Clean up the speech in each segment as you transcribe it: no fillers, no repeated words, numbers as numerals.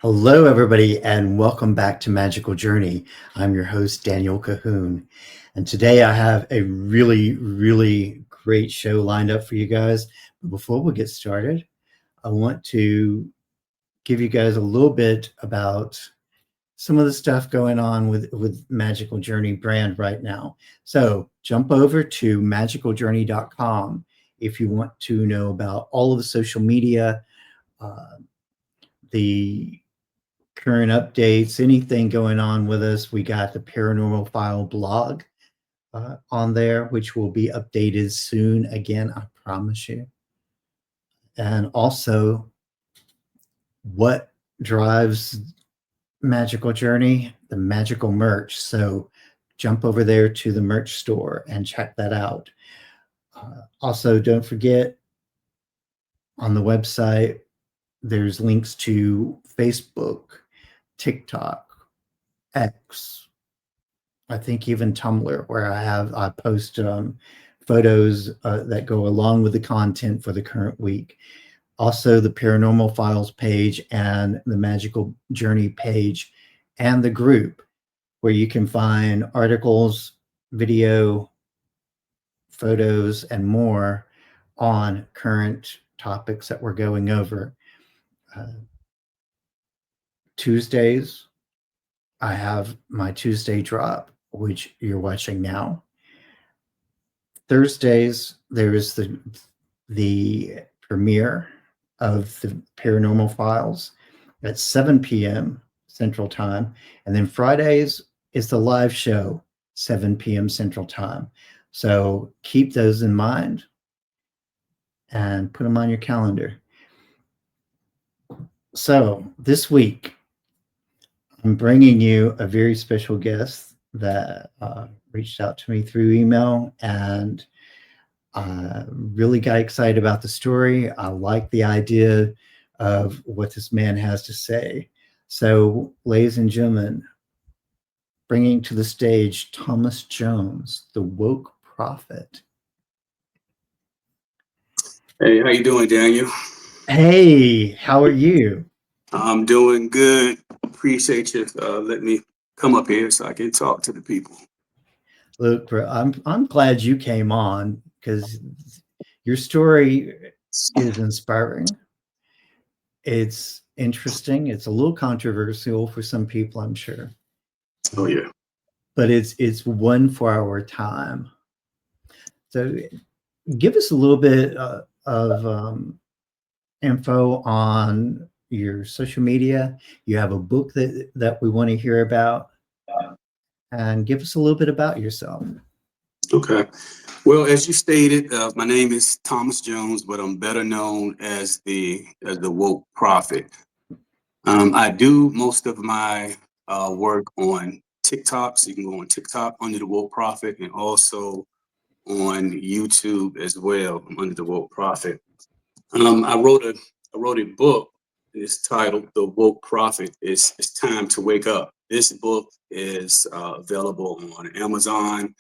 Hello, everybody, and welcome back to Magical Journey. I'm your host, Daniel Cahoon. And today I have a really great show lined up for you guys. But before we get started, I want to give you guys a little bit about some of the stuff going on with Magical Journey brand right now. So jump over to magicaljourney.com if you want to know about all of the social media, the current updates, anything going on with us. We got the Paranormal File blog on there, which will be updated soon. Again, I promise you. And also, what drives Magical Journey? The magical merch. So jump over there to the merch store and check that out. Also, don't forget on the website, there's links to Facebook, TikTok, X, I think even Tumblr, where I post photos that go along with the content for the current week. Also, the Paranormal Files page and the Magical Journey page and the group, where you can find articles, video, photos, and more on current topics that we're going over. Tuesdays, I have my Tuesday drop, which you're watching now. Thursdays, there is the premiere of the Paranormal Files at 7 p.m. Central Time. And then Fridays is the live show, 7 p.m. Central Time. So keep those in mind and put them on your calendar. So this week, I'm bringing you a very special guest that reached out to me through email, and really got excited about the story. I like the idea of what this man has to say. So, ladies and gentlemen, bringing to the stage Thomas Jones, the woke prophet. Hey, how you doing, Daniel? Hey, how are you? I'm doing good. Appreciate you letting me come up here so I can talk to the people. Look, bro, I'm glad you came on because your story is inspiring. It's interesting. It's a little controversial for some people, I'm sure. Oh yeah. But it's one for our time. So give us a little bit of info on your social media. You have a book that we want to hear about, and give us a little bit about yourself. Okay. Well, as you stated, my name is Thomas Jones, but I'm better known as the woke prophet. I do most of my work on TikTok, so you can go on TikTok under the woke prophet, and also on YouTube as well. I'm under the woke prophet. I wrote a book. It's titled "The Woke Prophet." It's time to wake up. This book is available on Amazon,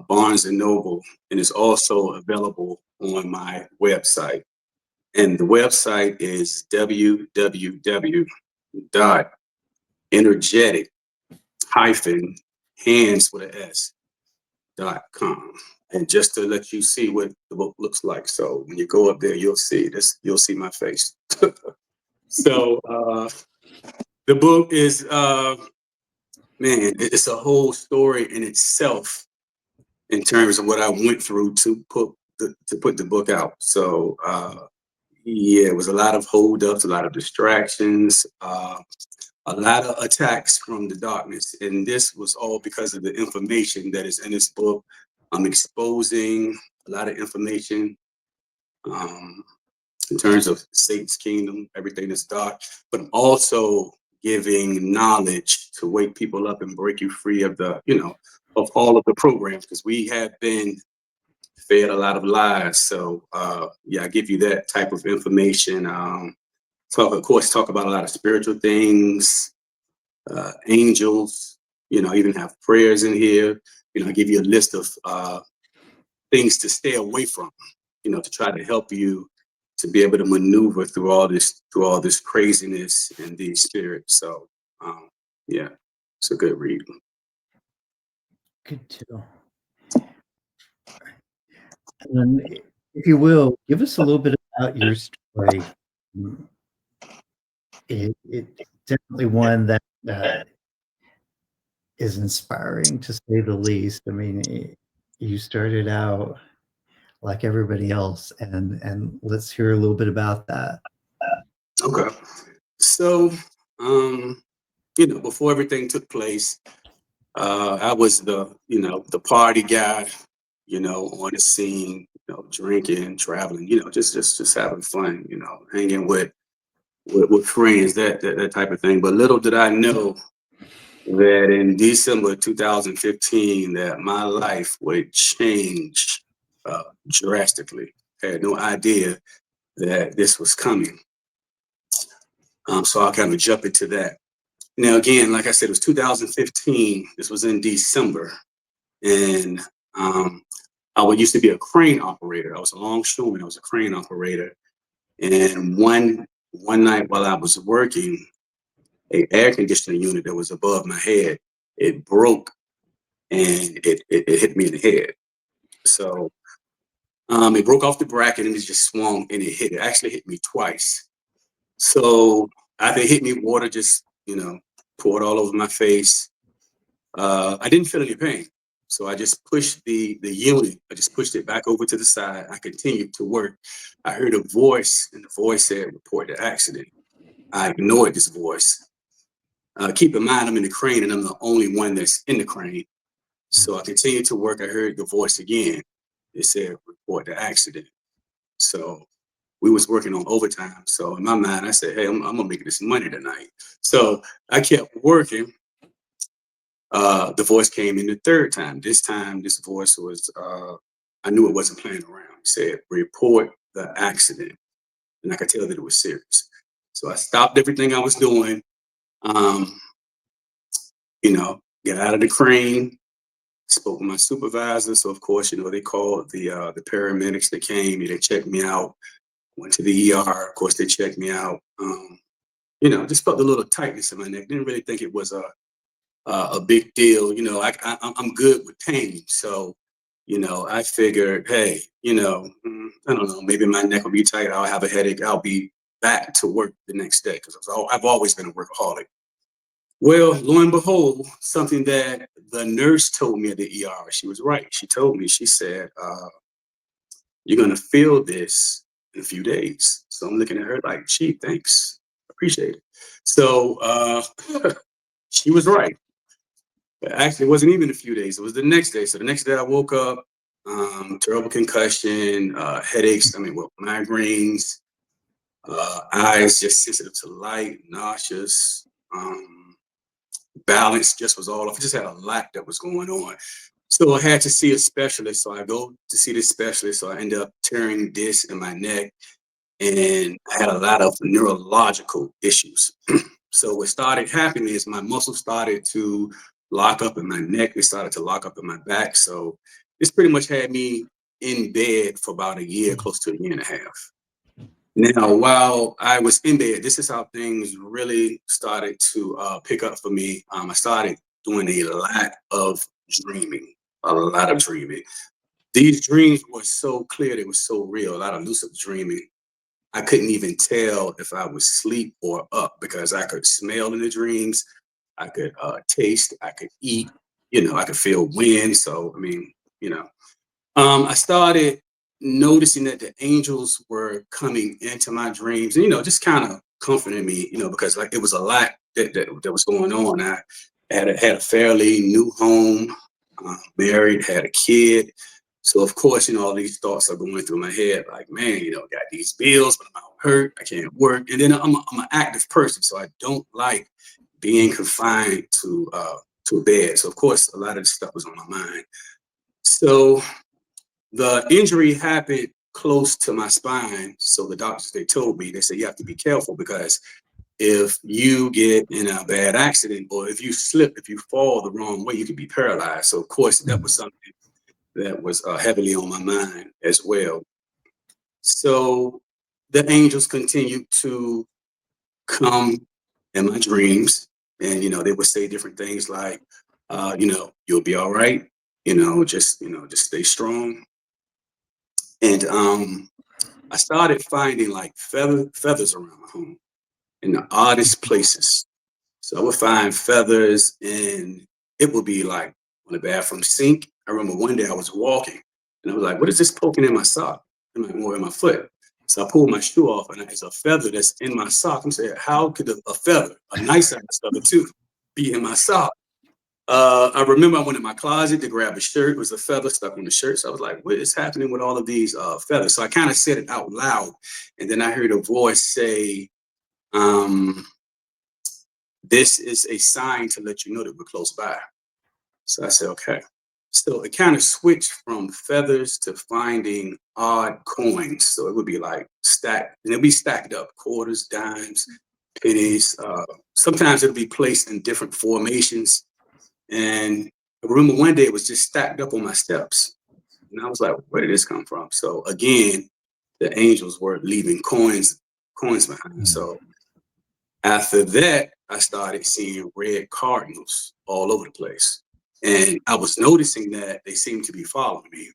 Barnes and Noble, and it's also available on my website. And the website is www.energetic-hands.com. And just to let you see what the book looks like. So when you go up there, you'll see this, you'll see my face. So the book is, it's a whole story in itself in terms of what I went through to put the book out. So yeah, it was a lot of holdups, a lot of distractions, a lot of attacks from the darkness. And this was all because of the information that is in this book. I'm exposing a lot of information in terms of Satan's kingdom, everything that's dark, but I'm also giving knowledge to wake people up and break you free of the, of all of the programs, because we have been fed a lot of lies. So yeah, I give you that type of information. Talk about a lot of spiritual things, angels, even have prayers in here. I give you a list of things to stay away from, to try to help you to be able to maneuver through all this craziness and these spirits. So yeah, it's a good read. Good too. And if you will, give us a little bit about your story. Mm, it's definitely one that is inspiring, to say the least. I mean, you started out like everybody else, and let's hear a little bit about that. Okay. So, before everything took place, I was the party guy, on the scene, drinking, traveling, just having fun, hanging with friends, that type of thing. But little did I know that in December 2015, that my life would change drastically. Had no idea that this was coming. So I'll kind of jump into that. Now, again, like I said, it was 2015. This was in December. And I used to be a crane operator. I was a longshoreman. I was a crane operator. And one night while I was working, a air conditioning unit that was above my head, it broke and it hit me in the head. So it broke off the bracket and it just swung and it actually hit me twice. So after it hit me, water just, poured all over my face. I didn't feel any pain. So I just pushed the unit. I just pushed it back over to the side. I continued to work. I heard a voice, and the voice said, "Report the accident." I ignored this voice. Keep in mind, I'm in the crane, and I'm the only one that's in the crane. So I continued to work. I heard the voice again. It said, "Report the accident." So we was working on overtime. So in my mind, I said, "Hey, I'm gonna make this money tonight." So I kept working. The voice came in the third time. This time, this voice was, I knew it wasn't playing around. It said, "Report the accident." And I could tell that it was serious. So I stopped everything I was doing, um, get out of the crane, spoke with my supervisor. So of course, they called the paramedics that came, they checked me out, went to the ER. Of course, they checked me out. Just felt a little tightness in my neck. Didn't really think it was a big deal. I'm good with pain. So, I figured, hey, I don't know, maybe my neck will be tight. I'll have a headache. I'll be back to work the next day because I've always been a workaholic. Well, lo and behold, something that the nurse told me at the ER, she was right. She told me, she said, "You're going to feel this in a few days." So I'm looking at her like, "Gee, thanks. Appreciate it." So she was right. Actually, it wasn't even a few days. It was the next day. So the next day I woke up, terrible concussion, headaches, migraines, eyes just sensitive to light, nauseous, balance just was all off. I just had a lot that was going on. So I had to see a specialist. So I go to see this specialist. So I end up tearing this in my neck and I had a lot of neurological issues. So what started happening is my muscles started to lock up in my neck. They started to lock up in my back. So this pretty much had me in bed for about a year, close to a year and a half. Now, while I was in bed, this is how things really started to pick up for me. I started doing a lot of dreaming, a lot of dreaming. These dreams were so clear, they were so real, a lot of lucid dreaming. I couldn't even tell if I was asleep or up because I could smell in the dreams. I could taste, I could eat, I could feel wind. So, I started noticing that the angels were coming into my dreams and, just kind of comforting me, because like it was a lot that was going on. I had a fairly new home, married, had a kid. So of course, all these thoughts are going through my head, like, man, got these bills, but I'm out hurt, I can't work. And then I'm an active person, so I don't like being confined to a bed. So of course, a lot of this stuff was on my mind. So the injury happened close to my spine. So the doctors, they told me, they said, you have to be careful because if you get in a bad accident or if you slip, if you fall the wrong way, you could be paralyzed. So of course, that was something that was heavily on my mind as well. So the angels continued to come in my dreams, and they would say different things like, you'll be all right, just stay strong. And I started finding like feathers around my home in the oddest places. So I would find feathers, and it would be like on the bathroom sink. I remember one day I was walking, and I was like, "What is this poking in my sock? In my foot?" So I pulled my shoe off, and it's a feather that's in my sock. I'm saying, how could a feather, a nice ass feather too, be in my sock? I remember I went in my closet to grab a shirt. It was a feather stuck on the shirt. So I was like, what is happening with all of these feathers? So I kind of said it out loud. And then I heard a voice say, um, this is a sign to let you know that we're close by. So I said, okay. So it kind of switched from feathers to finding odd coins. So it would be like stacked, and it'd be stacked up, quarters, dimes, pennies. Sometimes it'll be placed in different formations. And I remember one day it was just stacked up on my steps. And I was like, where did this come from? So again, the angels were leaving coins behind. So after that, I started seeing red cardinals all over the place. And I was noticing that they seemed to be following me.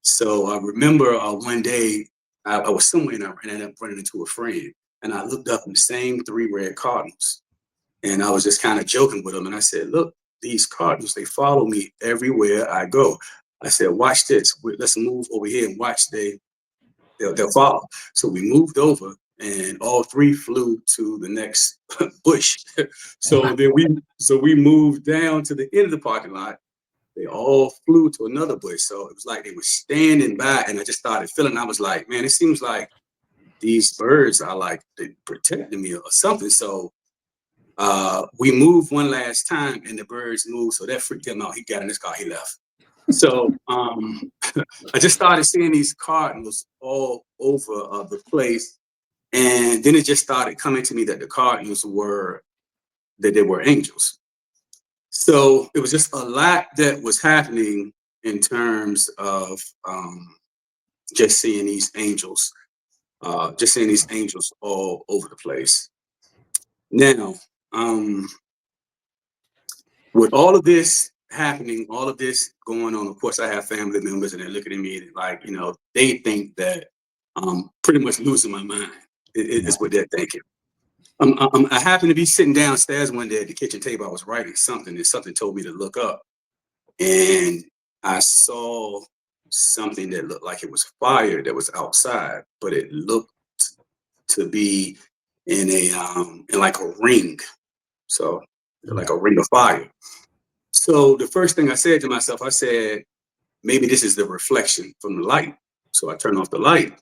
So I remember one day I was somewhere and I ended up running into a friend. And I looked up and the same three red cardinals. And I was just kind of joking with him. And I said, look, these cardinals, they follow me everywhere I go. I said, watch this. Let's move over here and watch. They'll follow. So we moved over and all three flew to the next bush. So we moved down to the end of the parking lot. They all flew to another bush. So it was like they were standing by, and I just started feeling, I was like, man, it seems like these birds are like they protecting me or something. So we moved one last time and the birds moved. So that freaked him out. He got in his car, he left. So I just started seeing these cardinals all over the place. And then it just started coming to me that the cardinals they were angels. So it was just a lot that was happening in terms of just seeing these angels, all over the place. Now, with all of this happening, all of this going on, of course, I have family members and they're looking at me like, they think that I'm pretty much losing my mind. It's what they're thinking. I happened to be sitting downstairs one day at the kitchen table. I was writing something, and something told me to look up. And I saw something that looked like it was fire that was outside, but it looked to be in like a ring. So like a ring of fire. So the first thing I said to myself, I said, maybe this is the reflection from the light. So I turn off the light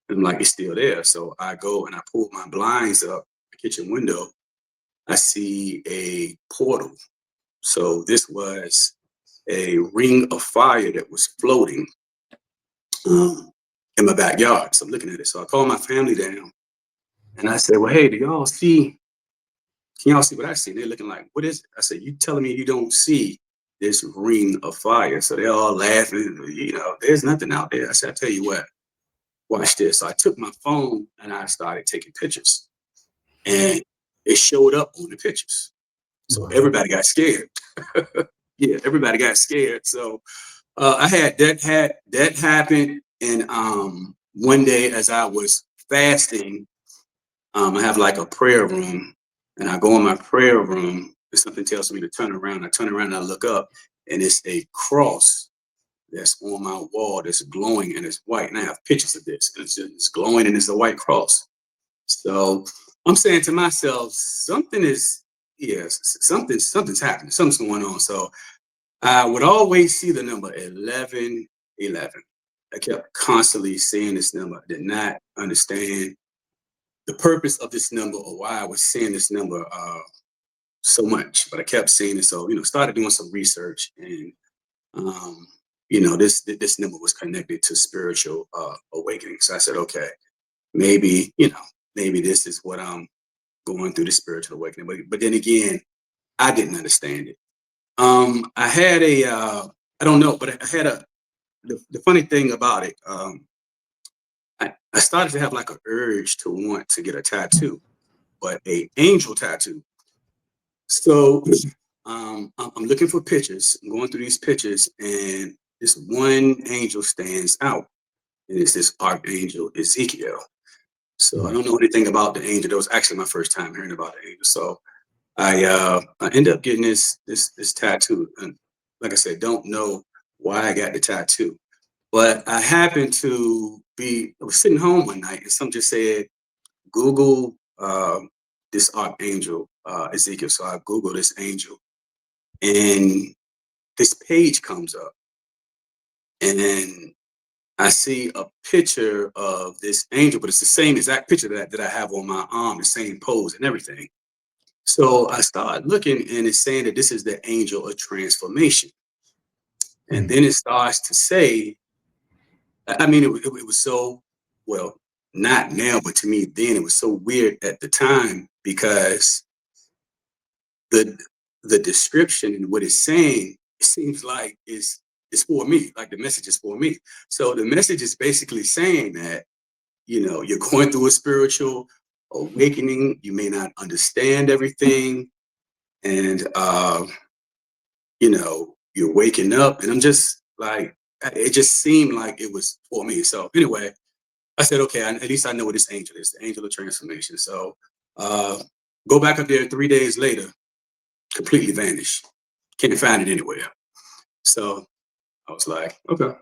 and I'm like, it's still there. So I go and I pull my blinds up the kitchen window. I see a portal. So this was a ring of fire that was floating in my backyard. So I'm looking at it. So I called my family down and I said, well, hey, can y'all see what I see? And they're looking like, what is it? I said, you telling me you don't see this ring of fire? So they're all laughing, there's nothing out there. I said, I tell you what, watch this. So I took my phone and I started taking pictures and it showed up on the pictures. So everybody got scared. Yeah, everybody got scared. So I had that happen. And one day as I was fasting, I have like a prayer room, and I go in my prayer room, and something tells me to turn around. I turn around and I look up, and it's a cross that's on my wall that's glowing and it's white. And I have pictures of this. It's glowing and it's a white cross. So I'm saying to myself, something's happening. Something's going on. So I would always see the number 1111. I kept constantly seeing this number. I did not understand the purpose of this number or why I was seeing this number so much, but I kept seeing it. So, started doing some research, and this number was connected to spiritual awakening. So I said, okay, maybe this is what I'm going through, the spiritual awakening. But then again, I didn't understand it. I had I don't know, but I had the funny thing about it. I started to have like an urge to want to get a tattoo, but a angel tattoo. So I'm looking for pictures. I'm going through these pictures, and this one angel stands out, and it's this archangel Ezekiel. So I don't know anything about the angel. That was actually my first time hearing about the angel. So I ended up getting this tattoo, and like I said, don't know why I got the tattoo, but I happened to I was sitting home one night, and some just said Google this archangel Ezekiel. So I Googled this angel, and this page comes up, and then I see a picture of this angel, but it's the same exact picture that I have on my arm, the same pose and everything. So I started looking, and it's saying that this is the angel of transformation. And then it starts to say, I mean, it was so, well, not now, but to me then, it was so weird at the time because the the description and what it's saying, it seems like it's for me, like the message is for me. So the message is basically saying that, you're going through a spiritual awakening. You may not understand everything, and you're waking up, and I'm just like, it just seemed like it was for me. So anyway, I said, okay, at least I know what this angel is, the angel of transformation. So uh, go back up there 3 days later, completely vanished. Can't find it anywhere. So I was like, okay.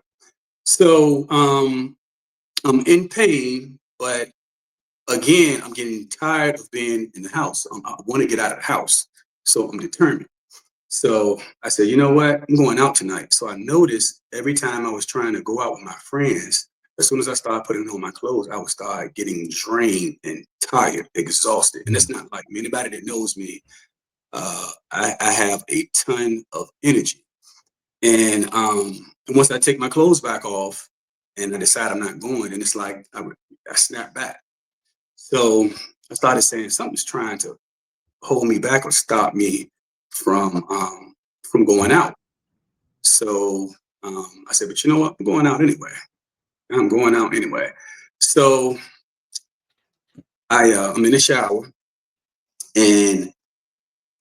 So I'm in pain, but again, I'm getting tired of being in the house. I want to get out of the house. So I'm determined. So I said, you know what? I'm going out tonight. So I noticed every time I was trying to go out with my friends, as soon as I started putting on my clothes, I would start getting drained and tired, exhausted. And that's not like me. Anybody that knows me, I have a ton of energy. And once I take my clothes back off and I decide I'm not going, and it's like I snap back. So I started saying something's trying to hold me back or stop me from going out. So I said, but you know what? I'm going out anyway. I'm going out anyway. So I'm in the shower, and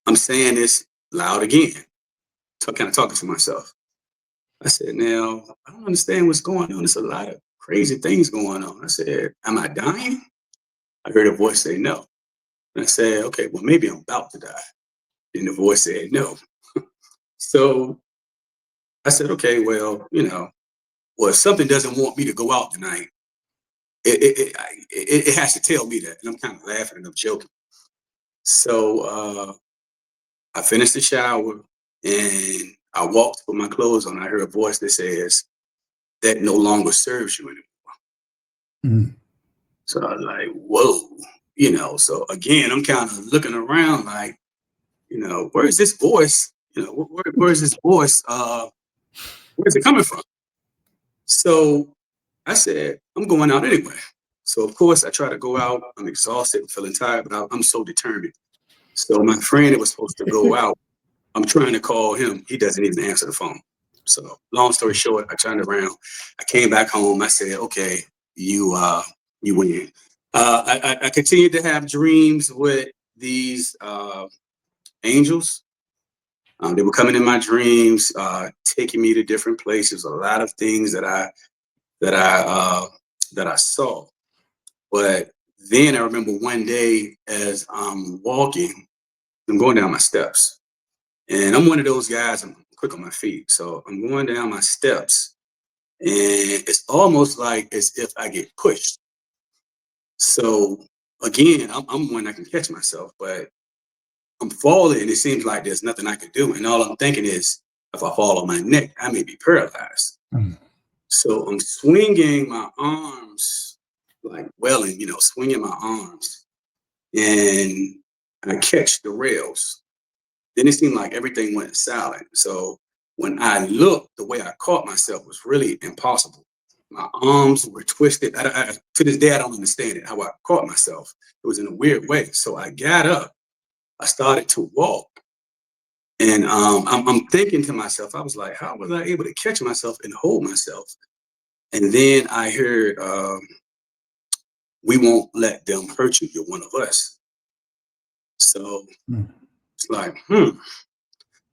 I'm saying this loud again, kind of talking to myself. I said, now I don't understand what's going on. There's a lot of crazy things going on. I said, am I dying? I heard a voice say no. And I said, okay, well, maybe I'm about to die. And the voice said no. So I said, okay, well, well, if something doesn't want me to go out tonight, it has to tell me that. And I'm kind of laughing and I'm joking. So I finished the shower, and I walked to put my clothes on. I heard a voice that says, that no longer serves you anymore. Mm. So I was like, whoa, so again, I'm kind of looking around like, where is this voice? Where is this voice? Where's it coming from? So I said, I'm going out anyway. So of course I try to go out. I'm exhausted, I'm feeling tired, but I'm so determined. So my friend that was supposed to go out, I'm trying to call him. He doesn't even answer the phone. So long story short, I turned around. I came back home. I said, okay, you win. I continued to have dreams with these angels. They were coming in my dreams, taking me to different places. A lot of things that I saw. But then I remember one day as I'm walking, I'm going down my steps, and I'm one of those guys. I'm quick on my feet, so I'm going down my steps, and it's almost like as if I get pushed. So again, I'm one that can catch myself, but I'm falling, and it seems like there's nothing I can do. And all I'm thinking is, if I fall on my neck, I may be paralyzed. Mm. So I'm swinging my arms, like welling, swinging my arms, and I catch the rails. Then it seemed like everything went silent. So when I looked, the way I caught myself was really impossible. My arms were twisted. To this day, I don't understand it, how I caught myself. It was in a weird way. So I got up, I started to walk. And I'm thinking to myself, I was like, how was I able to catch myself and hold myself? And then I heard we won't let them hurt you. You're one of us. So Mm. it's like,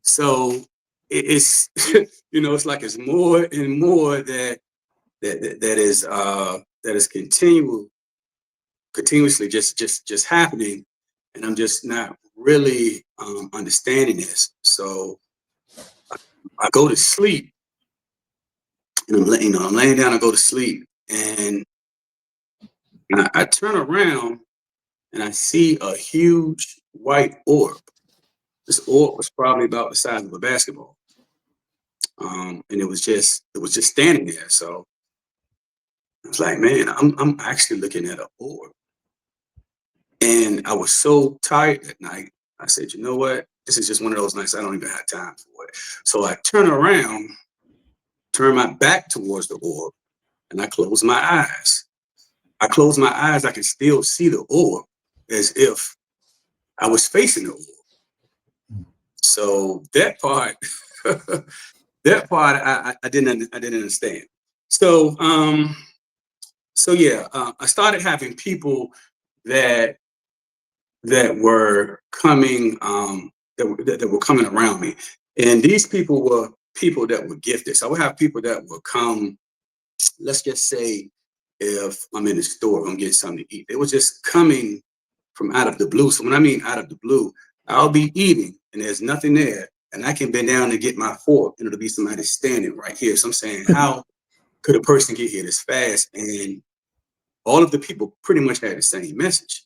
So it's it's like it's more and more that is continuously just happening, and I'm just not really understanding this. So I go to sleep, and I'm laying down. I go to sleep, and I turn around and I see a huge white orb. This orb was probably about the size of a basketball, and it was just standing there. So I was like, man, I'm actually looking at an orb. And I was so tired that night. I said, you know what? This is just one of those nights I don't even have time for it. So I turn around, turn my back towards the orb, and I close my eyes. I close my eyes, I can still see the orb as if I was facing the orb. So that part, I didn't understand. So yeah, I started having people that were coming that were coming around me, and these people were people that were gifted. So I would have people that would come. Let's just say if I'm in the store, I'm getting something to eat, they were just coming from out of the blue. So when I mean out of the blue, I'll be eating and there's nothing there, and I can bend down and get my fork, and it'll be somebody standing right here. So I'm saying, how could a person get here this fast? And all of the people pretty much had the same message,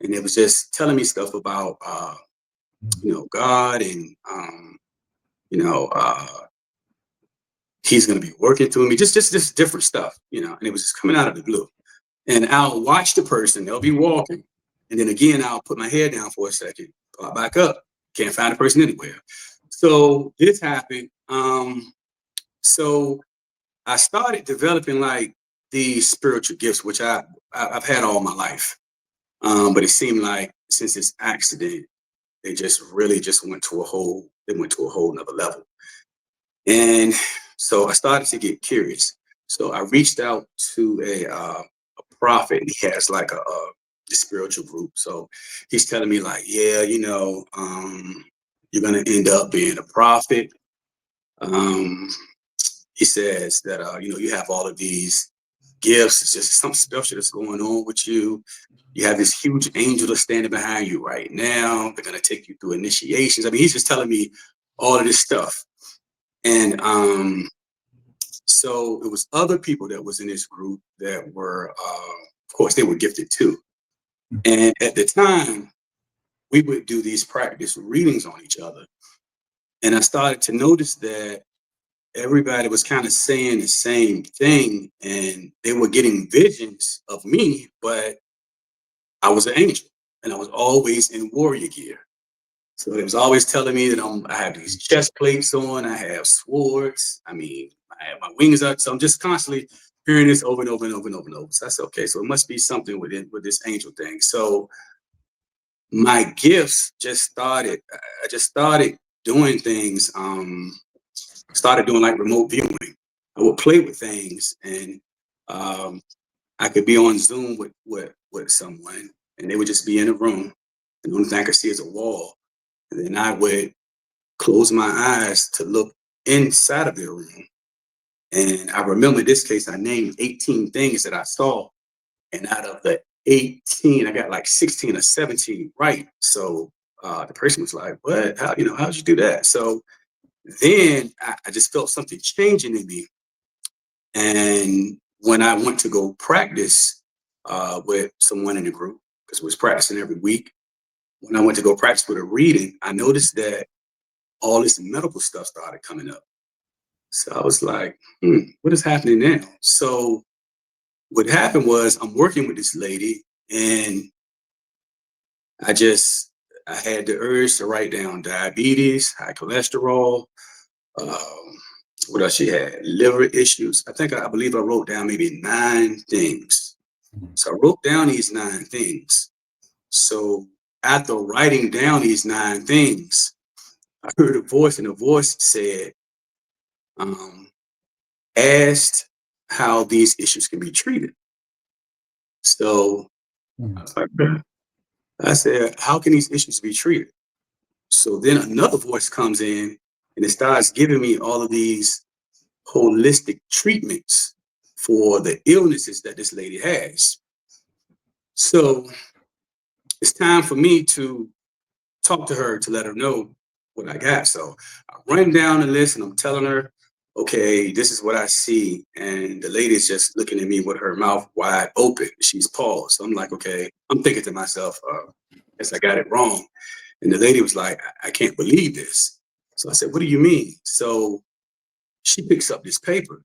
and it was just telling me stuff about God, and you know uh, he's going to be working through me, just this different stuff, and it was just coming out of the blue. And I'll watch the person, they'll be walking, and then again I'll put my head down for a second, pop back up, can't find the person anywhere. So this happened. So I started developing like these spiritual gifts, which I've had all my life. But it seemed like since this accident, they just really just went to a whole nother level. And so I started to get curious. So I reached out to a prophet, and he has like a spiritual group. So he's telling me like, yeah, you're gonna end up being a prophet. Um, he says that you have all of these gifts. It's just something special that's going on with you. You have this huge angel that's standing behind you right now. They're gonna take you through initiations. I mean, he's just telling me all of this stuff. And so it was other people that was in this group that were, of course, they were gifted too. And at the time, we would do these practice readings on each other. And I started to notice that everybody was kind of saying the same thing, and they were getting visions of me, but I was an angel, and I was always in warrior gear. So it was always telling me that I have these chest plates on, I have swords. I mean, I have my wings up. So I'm just constantly hearing this over and over and over and over and over. So that's okay. So it must be something with this angel thing. So my gifts just started. I just started doing things. Started doing like remote viewing. I would play with things, and um, I could be on Zoom with someone, and they would just be in a room, and the only thing I could see is a wall. And then I would close my eyes to look inside of their room. And I remember in this case, I named 18 things that I saw. And out of the 18, I got like 16 or 17 right. So the person was like, what? How'd you do that? So then I just felt something changing in me. And when I went to go practice with someone in the group, because we was practicing every week, when I went to go practice with a reading, I noticed that all this medical stuff started coming up. So I was like, what is happening now? So what happened was I'm working with this lady, and I had the urge to write down diabetes, high cholesterol, um, what else she had? Liver issues. I believe I wrote down maybe 9 things. So I wrote down these 9 things. So after writing down these 9 things, I heard a voice, and the voice said, um, asked how these issues can be treated. So I was like, "Bruh." I said, how can these issues be treated? So then another voice comes in and it starts giving me all of these holistic treatments for the illnesses that this lady has. So it's time for me to talk to her to let her know what I got. So I run down the list and I'm telling her, okay, this is what I see. And the lady's just looking at me with her mouth wide open. She's paused. So I'm like, okay, I'm thinking to myself, guess I got it wrong. And the lady was like, I can't believe this. So I said, what do you mean? So she picks up this paper.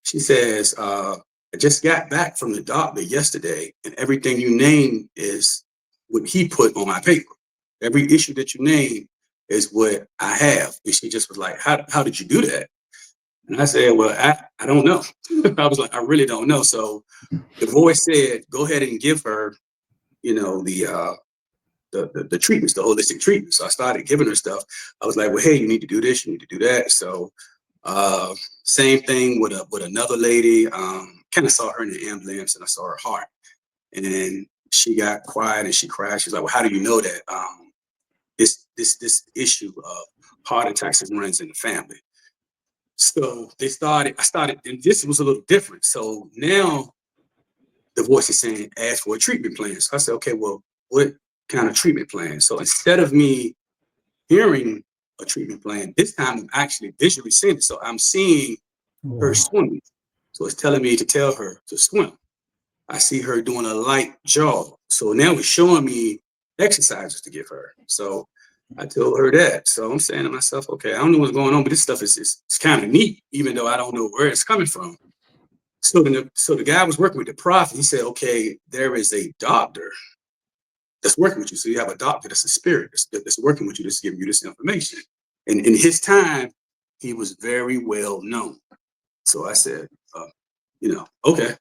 She says, I just got back from the doctor yesterday, and everything you name is what he put on my paper. Every issue that you name is what I have. And she just was like, how did you do that? And I said, well, I don't know. I was like, I really don't know. So the voice said, go ahead and give her, you know, the treatments, the holistic treatment. So I started giving her stuff. I was like, well, hey, you need to do this, you need to do that. So same thing with another lady. Kind of saw her in the ambulance and I saw her heart. And then she got quiet and she cried. She's like, well, how do you know that this issue of heart attacks runs in the family? So I started, and this was a little different. So now the voice is saying, ask for a treatment plan. So I said, okay, well, what kind of treatment plan? So instead of me hearing a treatment plan, this time I'm actually visually seeing it. So I'm seeing her Wow. swimming. So it's telling me to tell her to swim. I see her doing a light jog. So now it's showing me exercises to give her. So I told her that. So I'm saying to myself, okay, I don't know what's going on, but this stuff is it's kind of neat, even though I don't know where it's coming from. So the guy was working with the prophet. He said, okay, there is a doctor that's working with you. So you have a doctor that's a spirit that's working with you, that's giving you this information. And in his time, he was very well known. So I said, okay.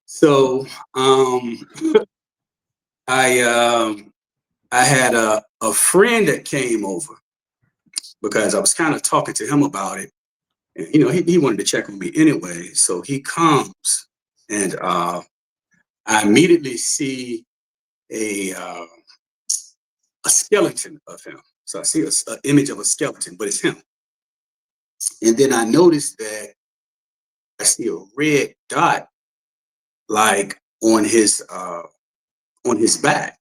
So I I had a friend that came over because I was kind of talking to him about it. And he wanted to check on me anyway. So he comes and I immediately see a uh, a skeleton of him. So I see an image of a skeleton, but it's him. And then I noticed that I see a red dot like on his back.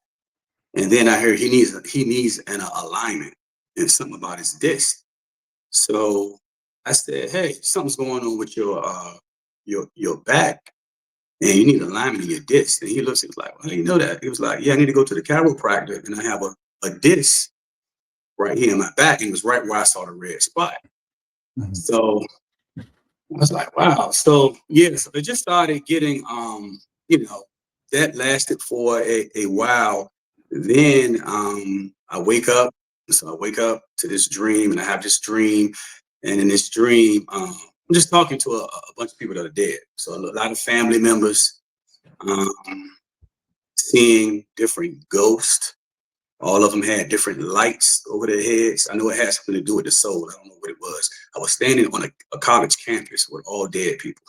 And then I heard he needs an alignment and something about his disc. So I said, hey, something's going on with your back and you need alignment in your disc. And he looks, he was like, well, how do you know that? He was like, yeah, I need to go to the chiropractor and I have a disc right here in my back. And it was right where I saw the red spot. Mhm. So I was like, wow. So yeah, so it just started getting you know, that lasted for a while. Then I wake up. So I wake up to this dream and I have this dream. And in this dream, I'm just talking to a bunch of people that are dead. So a lot of family members, um, seeing different ghosts. All of them had different lights over their heads. I know it had something to do with the soul. I don't know what it was. I was standing on a college campus with all dead people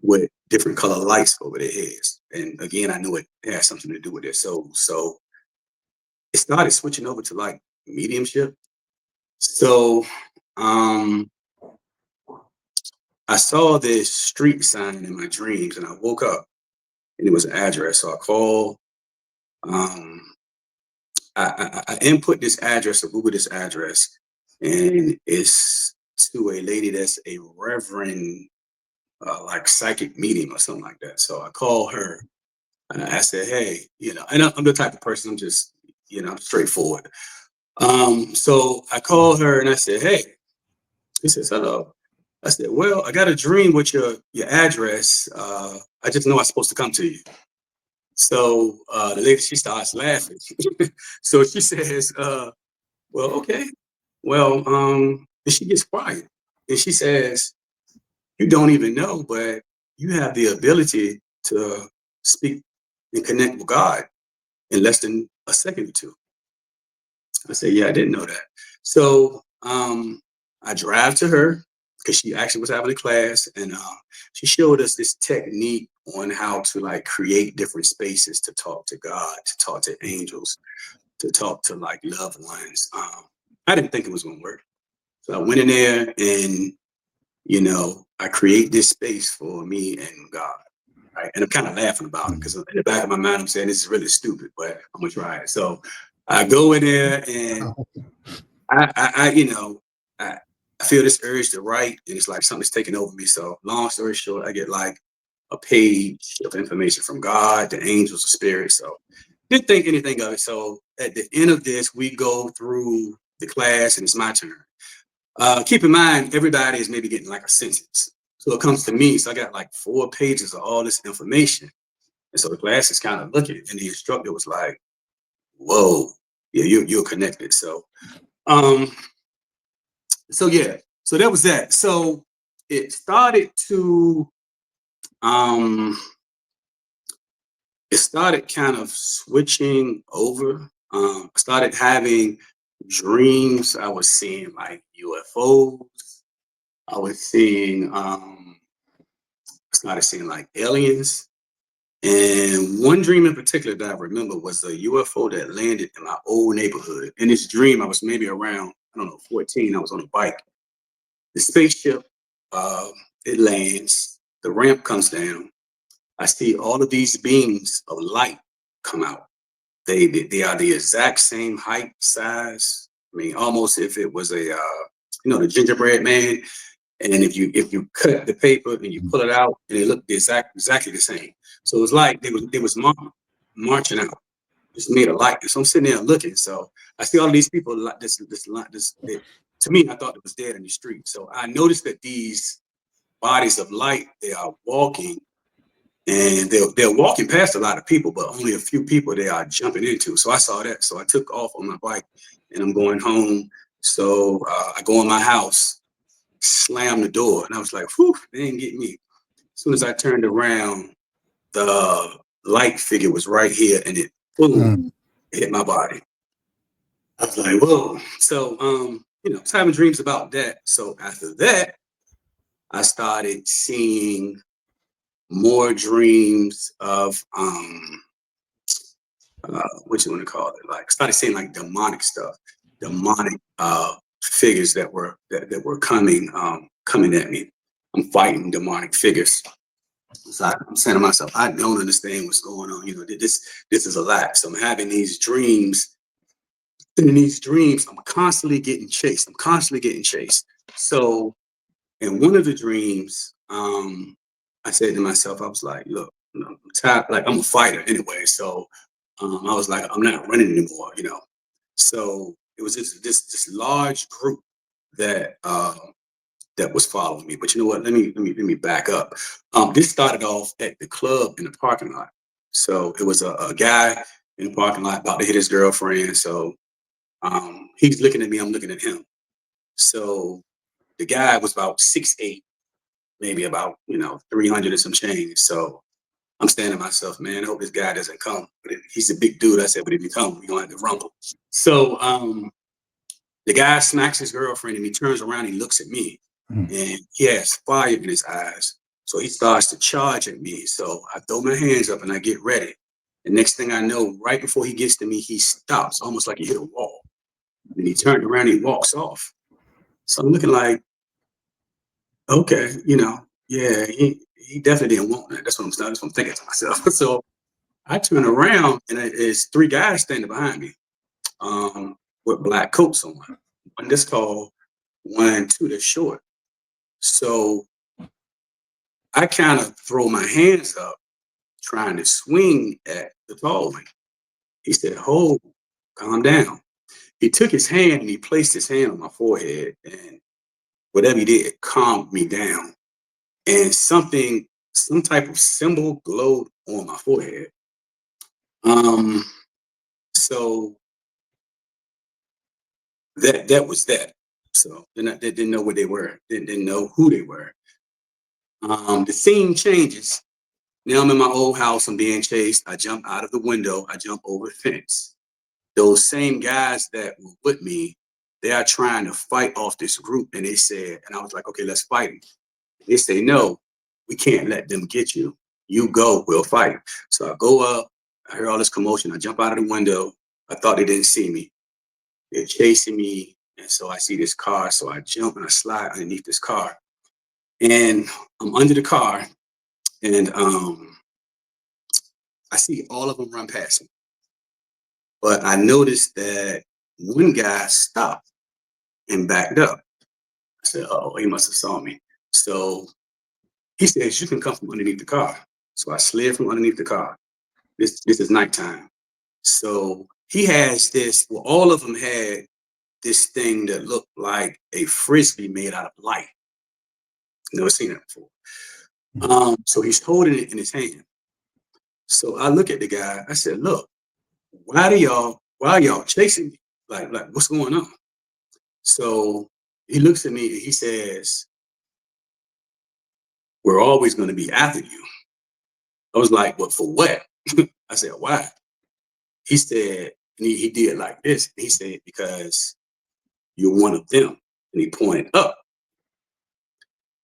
with different color lights over their heads. And again, I knew it had something to do with their soul. So it started switching over to like mediumship. So um, I saw this street sign in my dreams and I woke up and it was an address. So I called, um, I input this address or Google this address, and it's to a lady that's a reverend, like psychic medium or something like that. So I call her and I said, hey, and I'm the type of person, I'm just, I'm straightforward. So I called her and I said, hey, she says, hello. I said, well, I got a dream with your address. I just know I'm supposed to come to you. So the lady, she starts laughing. So she says, well, okay. Well, and she gets quiet and she says, you don't even know, but you have the ability to speak and connect with God in less than a second or two. I said, yeah, I didn't know that. So I drive to her. because she actually was having a class, and she showed us this technique on how to like create different spaces to talk to God, to talk to angels, to talk to like loved ones. I didn't think it was going to work. So I went in there and, you know, I create this space for me and God. Right. And I'm kind of laughing about it because in the back of my mind, I'm saying this is really stupid, but I'm going to try it. So I go in there and you know, I, I feel this urge to write, and it's like something's taking over me. So long story short, I get like a page of information from God, the angels, the spirits. So didn't think anything of it. So at the end of this, we go through the class, and it's my turn. Keep in mind, everybody is maybe getting like a sentence. So it comes to me. So I got like 4 pages of all this information. And so the class is kind of looking, and the instructor was like, whoa, yeah, you're connected. Um, so yeah, so that was that. So it started to, it started kind of switching over. I started having dreams. I was seeing like UFOs. I was seeing, started seeing like aliens. And one dream in particular that I remember was a UFO that landed in my old neighborhood. In this dream, I was maybe around, I don't know, 14. I was on a bike. The spaceship, uh, it lands. The ramp comes down. I see all of these beams of light come out. They are the exact same height, size. I mean, almost if it was a you know, the gingerbread man. And if you cut the paper and you pull it out, and it looked exactly the same. So it was like they was marching out, just made a light. And so I'm sitting there looking. So I see all these people like to me, I thought it was dead in the street. So I noticed that these bodies of light, they are walking, and they're walking past a lot of people, but only a few people they are jumping into. So I saw that. So I took off on my bike, and I'm going home. So I go in my house, slam the door, and I was like, whew, they didn't get me. As soon as I turned around, the light figure was right here, and it boom hit my body. I was like, whoa. So you know, I was having dreams about that. So after that, I started seeing more dreams of what you want to call it, like started seeing like demonic stuff, demonic figures that were coming at me. I'm fighting demonic figures. So I'm saying to myself, I don't understand what's going on. You know, this is a lot. So I'm having these dreams, and in these dreams, I'm constantly getting chased. I'm constantly getting chased. So in one of the dreams, I said to myself, I was like, look, you know, I'm tired, like I'm a fighter anyway. So I was like, I'm not running anymore, you know. So it was this large group that that was following me. But you know what? Let me back up. This started off at the club in the parking lot. So it was a guy in the parking lot about to hit his girlfriend. So he's looking at me, I'm looking at him. So the guy was about 6'8", maybe about, you know, 300 and some change. So I'm saying to myself, man, I hope this guy doesn't come. But if he's a big dude, I said, but if he come, we're gonna have to rumble. So the guy smacks his girlfriend, and he turns around, and he looks at me, and he has fire in his eyes. So he starts to charge at me. So I throw my hands up and I get ready. The next thing I know, right before he gets to me, he stops, almost like he hit a wall. And he turned around and he walks off. So I'm looking like, okay, you know, yeah, he definitely didn't want that. That's what I'm thinking to myself. So I turn around, and it's 3 guys standing behind me, with black coats on. One that's tall, 2 that's short. So I kind of throw my hands up, trying to swing at the tall one. He said, "Hold, calm down." He took his hand and he placed his hand on my forehead, and whatever he did, calmed me down. And some type of symbol glowed on my forehead. Um, so that was that. So they didn't know what they were, didn't know who they were. The scene changes. Now I'm in my old house. I'm being chased. I jump out of the window. I jump over the fence. Those same guys that were with me, they are trying to fight off this group. And they said, and I was like, okay, let's fight them. They say, no, we can't let them get you. You go, we'll fight. So I go up, I hear all this commotion. I jump out of the window. I thought they didn't see me. They're chasing me. And so I see this car. So I jump and I slide underneath this car. And I'm under the car. And I see all of them run past me. But I noticed that one guy stopped and backed up. I said, oh, he must have saw me. So he says, you can come from underneath the car. So I slid from underneath the car. This is nighttime. So he has this, well, all of them had this thing that looked like a Frisbee made out of light. Never seen that before. So he's holding it in his hand. So I look at the guy, I said, look, why are y'all chasing me? Like, what's going on? So he looks at me and he says, we're always going to be after you. I was like, but for what? I said, why? He said, and he did like this. He said, because you're one of them. And he pointed up.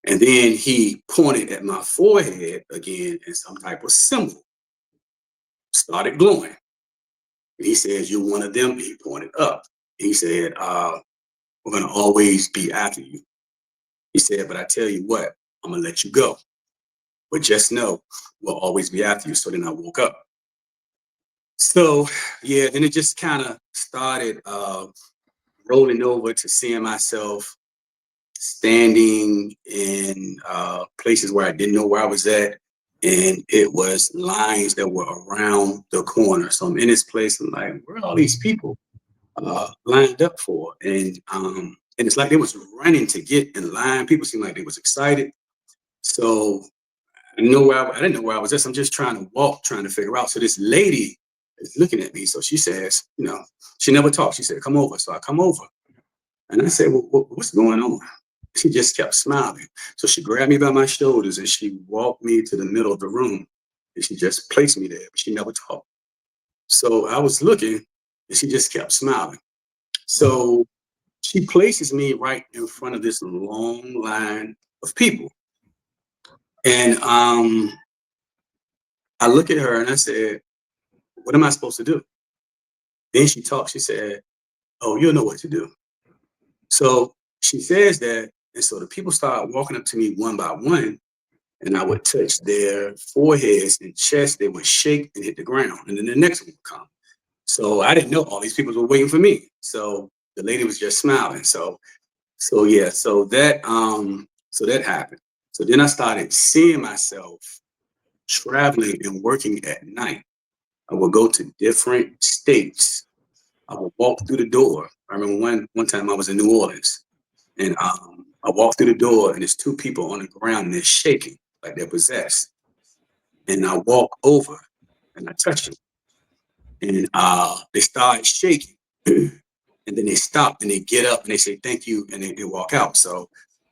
And then he pointed at my forehead again in some type of symbol. Started glowing. And he says, you're one of them. And he pointed up. He said, we're going to always be after you. He said, but I tell you what, I'm going to let you go. But just know, we'll always be after you. So then I woke up. So, yeah, then it just kind of started rolling over to seeing myself standing in places where I didn't know where I was at. And it was lines that were around the corner. So I'm in this place, I'm like, where are all these people lined up for? And it's like they was running to get in line. People seemed like they was excited. So I didn't know where I was at. So I'm just trying to walk, trying to figure out. So this lady is looking at me. So she says, she never talked. She said, come over. So I come over. And I said, well, what's going on? She just kept smiling. So she grabbed me by my shoulders and she walked me to the middle of the room. And she just placed me there, but she never talked. So I was looking and she just kept smiling. So she places me right in front of this long line of people. And I look at her and I said, what am I supposed to do? Then she talked. She said, oh, you'll know what to do. So she says that. And so the people start walking up to me one by one. And I would touch their foreheads and chest. They would shake and hit the ground. And then the next one would come. So I didn't know all these people were waiting for me. So the lady was just smiling. So yeah, so that happened. So then I started seeing myself traveling and working at night. I would go to different states. I would walk through the door. I remember one time I was in New Orleans, and I walked through the door, and there's two people on the ground, and they're shaking like they're possessed. And I walk over, and I touch them, and they start shaking, and then they stop, and they get up, and they say thank you, and they walk out. So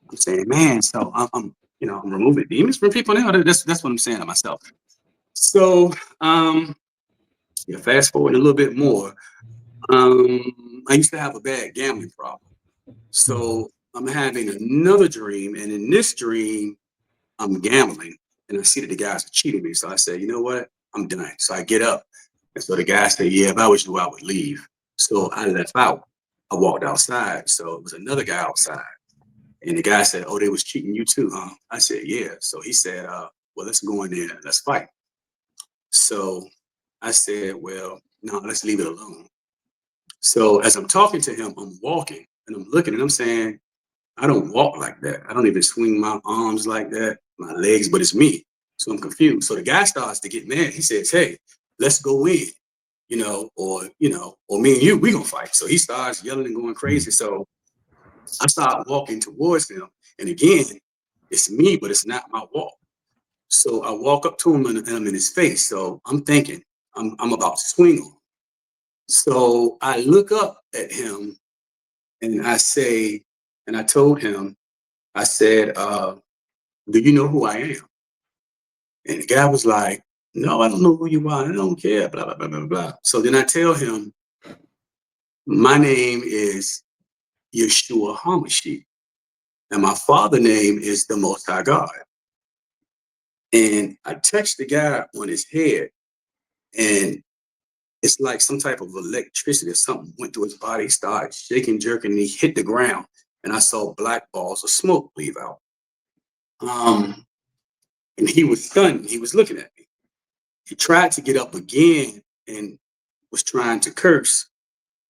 I'm saying, man, so I'm removing demons from people now. That's what I'm saying to myself. So fast forward a little bit more. I used to have a bad gambling problem. So I'm having another dream, and in this dream, I'm gambling, and I see that the guys are cheating me. So I said, you know what? I'm done. So I get up, and so the guy said, yeah, if I was you, I would leave. So I left out. I walked outside. So it was another guy outside, and the guy said, oh, they was cheating you too, huh? I said, yeah. So he said, well, let's go in there, let's fight. So I said, well, no, let's leave it alone. So as I'm talking to him, I'm walking and I'm looking and I'm saying, I don't walk like that. I don't even swing my arms like that, my legs, but it's me. So I'm confused. So the guy starts to get mad. He says, hey, let's go in, or me and you, we gonna fight. So he starts yelling and going crazy. So I start walking towards him. And again, it's me, but it's not my walk. So I walk up to him and I'm in his face. So I'm thinking I'm about to swing him. So I look up at him and I say, and I told him, I said, do you know who I am? And the guy was like, no, I don't know who you are. I don't care, blah, blah, blah, blah, blah. So then I tell him, my name is Yeshua HaMashiach. And my father's name is the Most High God. And I touched the guy on his head, and it's like some type of electricity or something went through his body. He started shaking, jerking, and he hit the ground. And I saw black balls of smoke leave out. And he was stunned. He was looking at me. He tried to get up again and was trying to curse.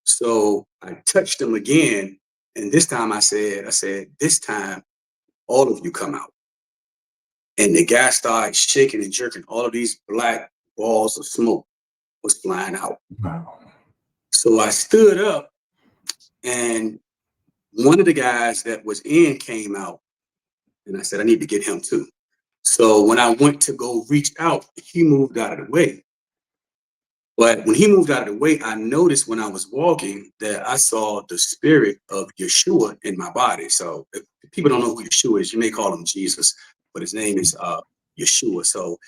So I touched him again. And this time I said, this time, all of you come out. And the guy started shaking and jerking. All of these black balls of smoke was flying out. Wow. So I stood up, and one of the guys that was in came out, and I said, I need to get him too. So when I went to go reach out, he moved out of the way. But when he moved out of the way, I noticed when I was walking that I saw the spirit of Yeshua in my body. So if people don't know who Yeshua is, you may call him Jesus, but his name is Yeshua. So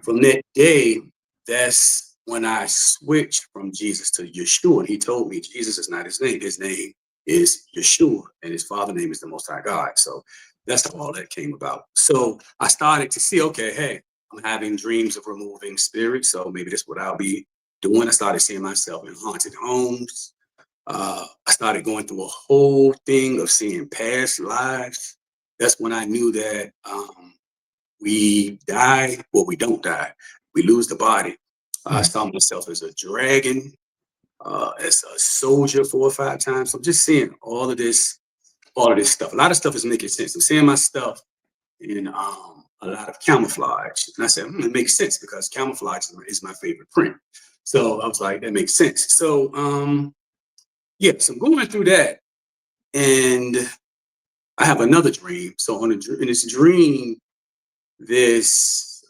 from that day, that's when I switched from Jesus to Yeshua. And he told me Jesus is not his name. His name is Yeshua, and his father's name is the Most High God. So that's how all that came about. So I started to see, okay, hey, I'm having dreams of removing spirits. So maybe that's what I'll be doing. I started seeing myself in haunted homes. I started going through a whole thing of seeing past lives. That's when I knew that we die, well, we don't die. We lose the body. I saw myself as a dragon, as a soldier 4 or 5 times. So I'm just seeing all of this stuff. A lot of stuff is making sense. I'm seeing my stuff in a lot of camouflage. And I said, it makes sense because camouflage is my favorite print. So I was like, that makes sense. So yeah, so I'm going through that, and I have another dream. So in this dream, this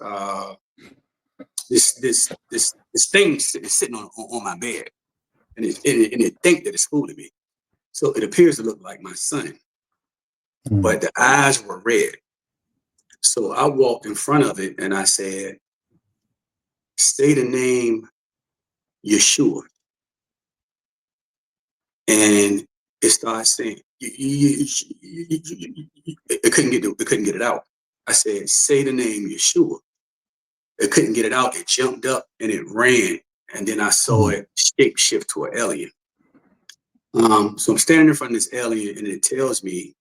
thing is sitting on my bed, and it think that it's fooling me. So it appears to look like my son, but the eyes were red. So I walked in front of it and I said, say the name Yeshua. And it started saying, it couldn't get it out. I said, say the name Yeshua. It couldn't get it out. It jumped up and it ran. And then I saw it shape shift to an alien. So I'm standing in front of this alien, and it tells me,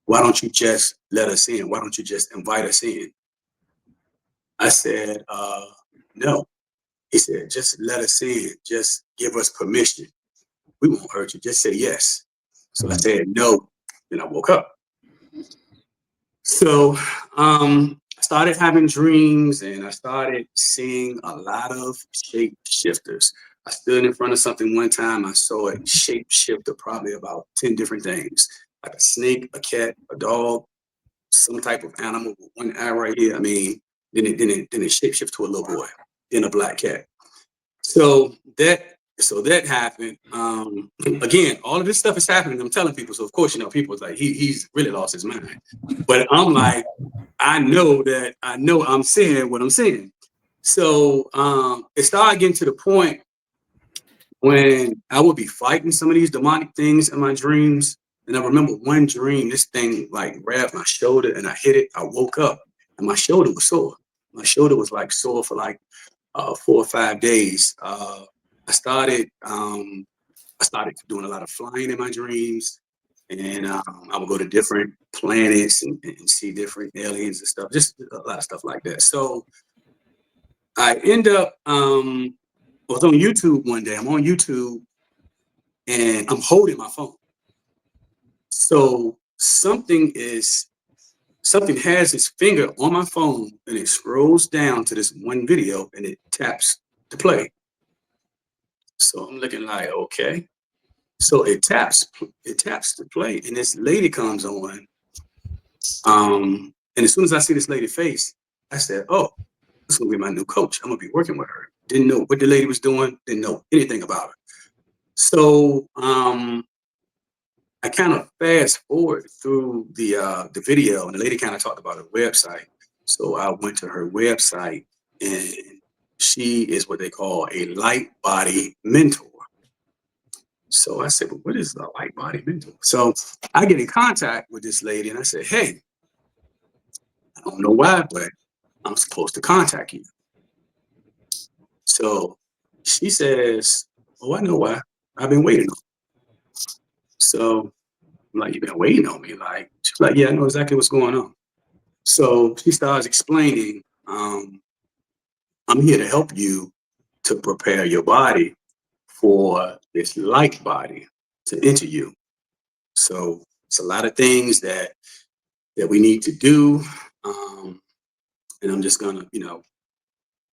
why don't you just let us in? Why don't you just invite us in? I said, no. He said, just let us in. Just give us permission. We won't hurt you. Just say yes. So I said, no. Then I woke up. So I started having dreams, and I started seeing a lot of shape shifters. I stood in front of something one time. I saw it shape shift to probably about 10 different things, like a snake, a cat, a dog, some type of animal with one eye right here. I mean, then it shape shift to a little boy, then a black cat. So that happened. Again, all of this stuff is happening. I'm telling people. So of course, people's like, he's really lost his mind. But I'm like, I know I'm saying what I'm saying. So it started getting to the point when I would be fighting some of these demonic things in my dreams. And I remember one dream, this thing like grabbed my shoulder and I hit it. I woke up and my shoulder was sore. My shoulder was like sore for like 4 or 5 days. I started doing a lot of flying in my dreams, and I would go to different planets and see different aliens and stuff, just a lot of stuff like that. So I end up, I was on YouTube one day. I'm on YouTube and I'm holding my phone. So something has its finger on my phone and it scrolls down to this one video and it taps to play. So I'm looking like, okay. So it taps to play, and this lady comes on. And as soon as I see this lady's face, I said, oh, this is gonna be my new coach. I'm gonna be working with her. Didn't know what the lady was doing, didn't know anything about her. So I kind of fast forward through the video, and the lady kind of talked about her website. So I went to her website, and she is what they call a light body mentor. So I said, well, what is the light body mental? So I get in contact with this lady and I said, hey, I don't know why, but I'm supposed to contact you. So she says, oh, I know why. I've been waiting on you. So I'm like, you've been waiting on me? Like, she's like, yeah, I know exactly what's going on. So she starts explaining, I'm here to help you to prepare your body for this light body to enter you. So it's a lot of things that we need to do. Um, and I'm just gonna,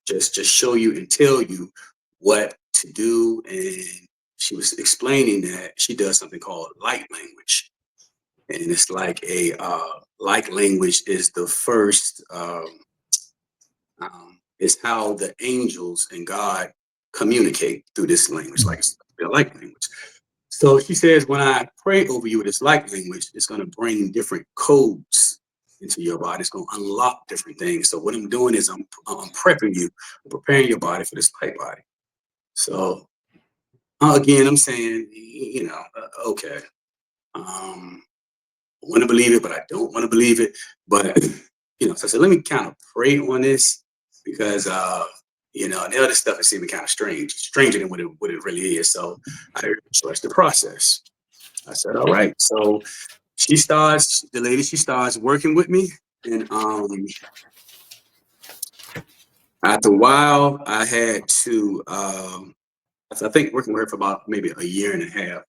just show you and tell you what to do. And she was explaining that she does something called light language. And it's like light language is the first is how the angels and God communicate through this language, like it's the light language. So she says, when I pray over you with this light language, it's going to bring different codes into your body. It's going to unlock different things. So what I'm doing is I'm prepping you, preparing your body for this light body. So again, I'm saying, okay, I want to believe it, but I don't want to believe it. But so I said, let me kind of pray on this because and the other stuff is seeming kind of stranger than what it really is. So I trust the process. I said, all right. So the lady, she starts working with me. And after a while, I had to, I think working with her for about maybe a year and a half,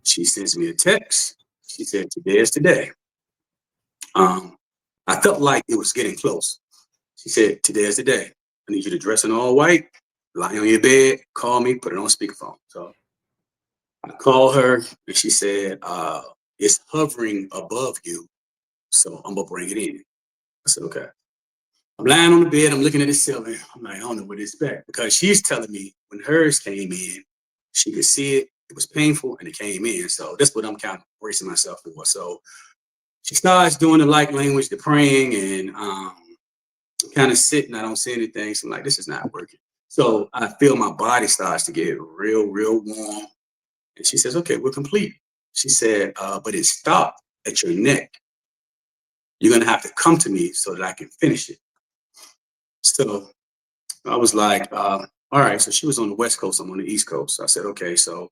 she sends me a text. She said, today is today. I felt like it was getting close. She said, today is the day. I need you to dress in all white, lie on your bed, call me, put it on speakerphone. So I call her and she said, it's hovering above you. So I'm gonna bring it in. I said, okay. I'm lying on the bed, I'm looking at the ceiling. I'm like, I don't know what to expect because she's telling me when hers came in, she could see it, it was painful, and it came in. So that's what I'm kind of bracing myself for. So she starts doing the light language, the praying, and kind of sitting. I don't see anything. So I'm like, this is not working. So I feel my body starts to get real, real warm. And she says, okay, we're complete. She said, but it stopped at your neck. You're going to have to come to me so that I can finish it. So I was like, all right. So she was on the West Coast. I'm on the East Coast. So I said, okay. So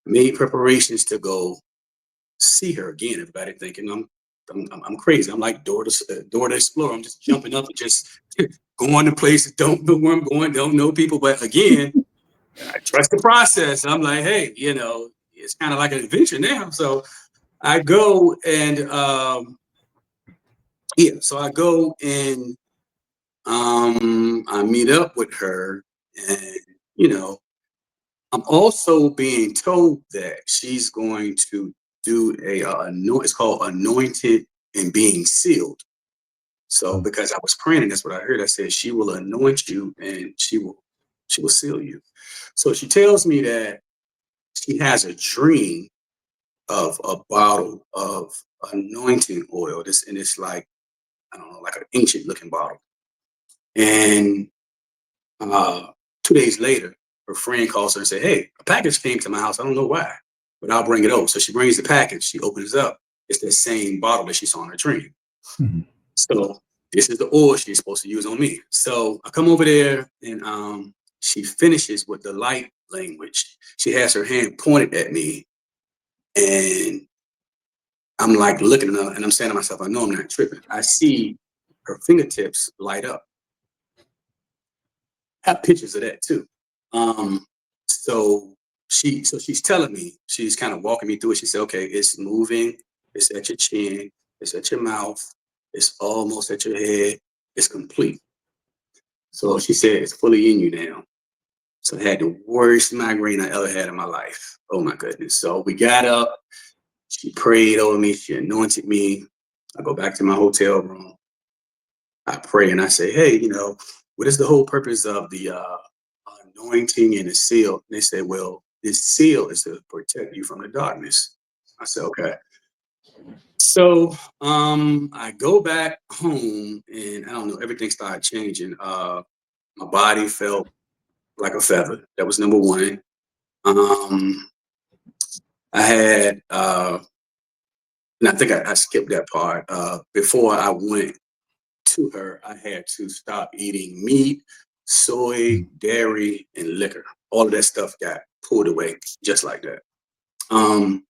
made preparations to go see her again. Everybody thinking I'm crazy. I'm like Dora the Explorer. I'm just jumping up and just going to places, don't know where I'm going, don't know people. But again, I trust the process. I'm like, hey, it's kind of like an adventure now. So I go and so I go and I meet up with her, and I'm also being told that she's going to do it's called anointed and being sealed. So because I was praying, and that's what I heard. I said, she will anoint you and she will seal you. So she tells me that she has a dream of a bottle of anointing oil. And it's like, I don't know, like an ancient looking bottle. And 2 days later, her friend calls her and said, hey, a package came to my house. I don't know why, but I'll bring it over. So she brings the package. She opens it up. It's the same bottle that she saw in her dream. Mm-hmm. So this is the oil she's supposed to use on me. So I come over there and she finishes with the light language. She has her hand pointed at me and I'm like looking at her and I'm saying to myself, I know I'm not tripping. I see her fingertips light up. I have pictures of that too. So she's telling me, she's kind of walking me through it. She said, okay, it's moving. It's at your chin. It's at your mouth. It's almost at your head. It's complete. So she said, it's fully in you now. So I had the worst migraine I ever had in my life. Oh my goodness. So we got up. She prayed over me. She anointed me. I go back to my hotel room. I pray and I say, hey, what is the whole purpose of the anointing and the seal? And they say, well, this seal is to protect you from the darkness. I said, okay. So I go back home and I don't know, everything started changing. My body felt like a feather. That was number one. I had, and I think I skipped that part. Before I went to her, I had to stop eating meat, soy, dairy, and liquor. All of that stuff got pulled away just like that. And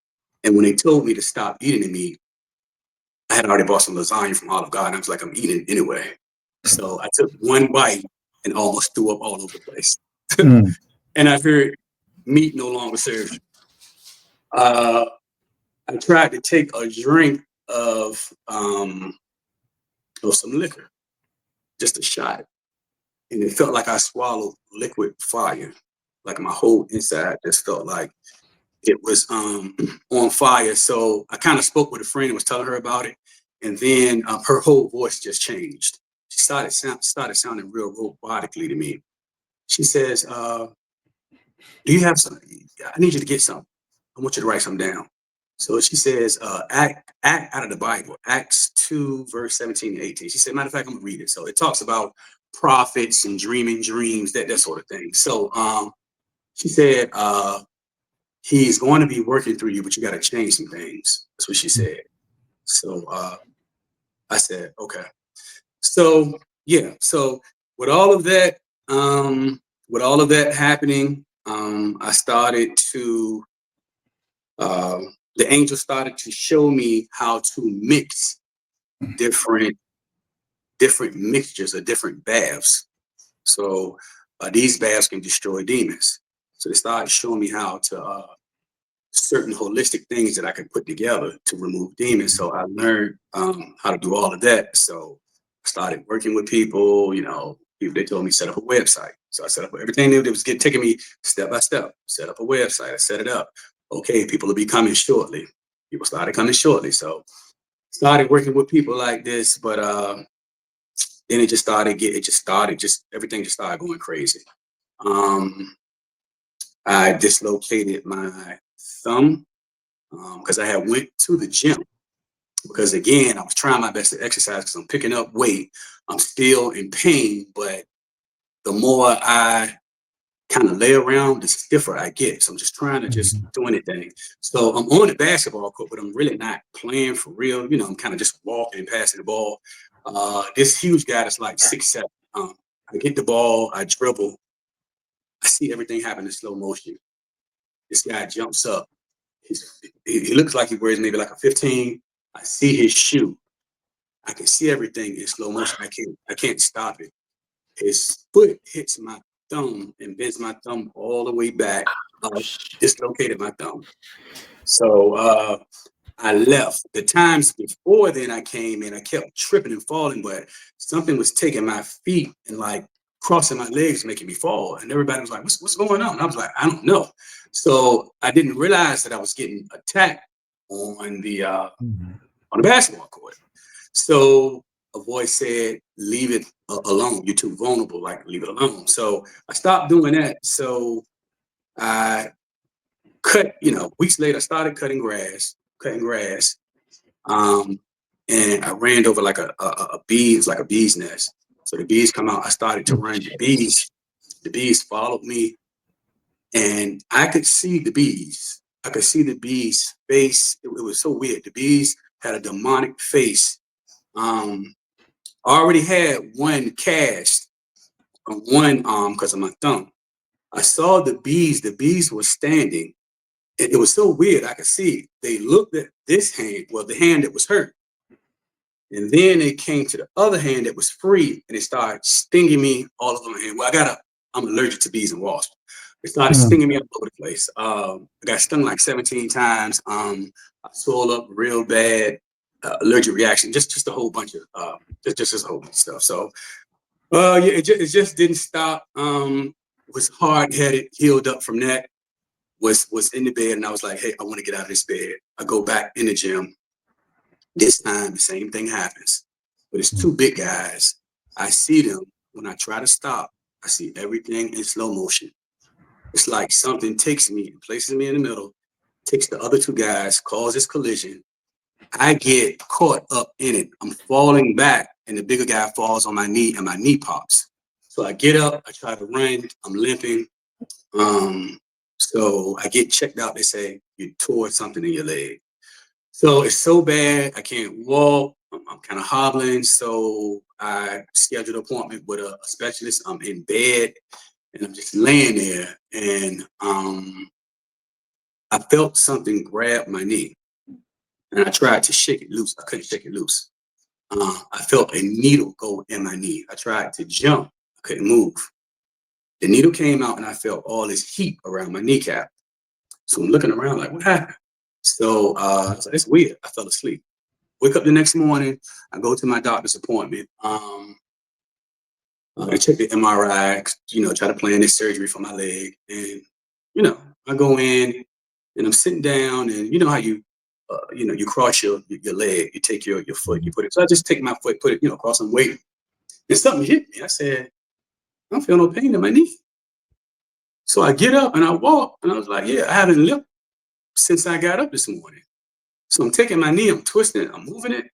when they told me to stop eating the meat, I had already bought some lasagna from Olive Garden. I was like, I'm eating it anyway. So I took one bite and almost threw up all over the place. And I heard meat no longer serves you. I tried to take a drink of some liquor, just a shot. And it felt like I swallowed liquid fire. Like my whole inside just felt like it was on fire. So I kind of spoke with a friend and was telling her about it. And then her whole voice just changed. She started sounding real robotically to me. She says, do you have something? I need you to get something. I want you to write something down. So she says, act out of the Bible, Acts 2, verse 17 to 18. She said, matter of fact, I'm gonna read it. So it talks about prophets and dreaming dreams, that sort of thing. So she said, he's going to be working through you, but you got to change some things. That's what she said. So I said, okay. So yeah, so with all of that happening, I started to the angel started to show me how to mix different mixtures or different baths. So these baths can destroy demons. So they started showing me how to certain holistic things that I could put together to remove demons. So I learned how to do all of that. So I started working with people, they told me set up a website. So I set up everything that was taking me step by step, set up a website. I set it up. Okay, people will be coming shortly. People started coming shortly. So started working with people like this, but then everything just started going crazy. I dislocated my thumb because I had went to the gym because again, I was trying my best to exercise because I'm picking up weight. I'm still in pain, but the more I kind of lay around, the stiffer I get. So I'm just trying to just do anything. So I'm on the basketball court, but I'm really not playing for real. I'm kind of just walking and passing the ball. This huge guy that's like 6'7". I get the ball, I dribble. I see everything happen in slow motion. This guy jumps up. He looks like he wears maybe like a 15. I see his shoe. I can see everything in slow motion. I can't stop it. His foot hits my thumb and bends my thumb all the way back. Dislocated my thumb. So I left. The times before then I came in, I kept tripping and falling, but something was taking my feet and like crossing my legs, making me fall. And everybody was like, what's going on? And I was like, I don't know. So I didn't realize that I was getting attacked on the basketball court. So a voice said, leave it alone. You're too vulnerable, like leave it alone. So I stopped doing that. So I cut, weeks later, I started cutting grass. And I ran over like a bee's nest. So the bees come out. I started to run. The bees followed me, and I could see the bees. I could see the bees' face. It was so weird. The bees had a demonic face. I already had one cast on one arm because of my thumb. I saw the bees. The bees were standing. It was so weird. I could see. They looked at this hand, well, the hand that was hurt. And then they came to the other hand that was free, and it started stinging me all over my hand. Well, I'm allergic to bees and wasps. It started stinging me all over the place. I got stung like 17 times. I swelled up real bad, allergic reaction, just a whole bunch of just a whole bunch of stuff. So yeah, it just didn't stop. Was hard-headed, healed up from that. Was in the bed, and I was like, hey, I want to get out of this bed. I go back in the gym. This time, the same thing happens. But it's two big guys. I see them. When I try to stop, I see everything in slow motion. It's like something takes me and places me in the middle, takes the other two guys, causes collision. I get caught up in it. I'm falling back, and the bigger guy falls on my knee, and my knee pops. So I get up, I try to run, I'm limping. So I get checked out. They say you tore something in your leg. So it's so bad, I can't walk. I'm kind of hobbling. So I scheduled an appointment with a specialist. I'm in bed and I'm just laying there. And I felt something grab my knee. And I tried to shake it loose. I couldn't shake it loose. I felt a needle go in my knee. I tried to jump. I couldn't move. The needle came out and I felt all this heat around my kneecap. So I'm looking around like, what happened? So I was like, it's weird. I fell asleep. Wake up the next morning. I go to my doctor's appointment. I check the MRI, try to plan this surgery for my leg. And, I go in and I'm sitting down and you know how you cross your leg, you take your foot, you put it. So I just take my foot, put it, across and wait. And something hit me. I said, I don't feel no pain in my knee. So I get up and I walk and I was like, yeah, I haven't limped since I got up this morning. So I'm taking my knee, I'm twisting it, I'm moving it.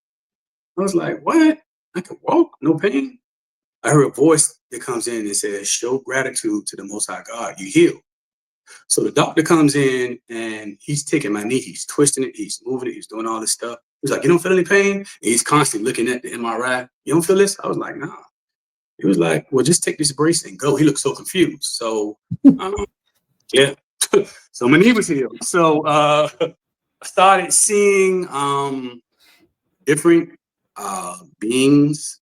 I was like, what? I can walk, no pain. I heard a voice that comes in and says, show gratitude to the Most High God, you heal. So the doctor comes in and he's taking my knee, he's twisting it, he's moving it, he's doing all this stuff. He's like, you don't feel any pain? And he's constantly looking at the MRI. You don't feel this? I was like, nah. He was like, well, just take this brace and go. He looked so confused. So, yeah. So my knee was healed. So I started seeing different beings,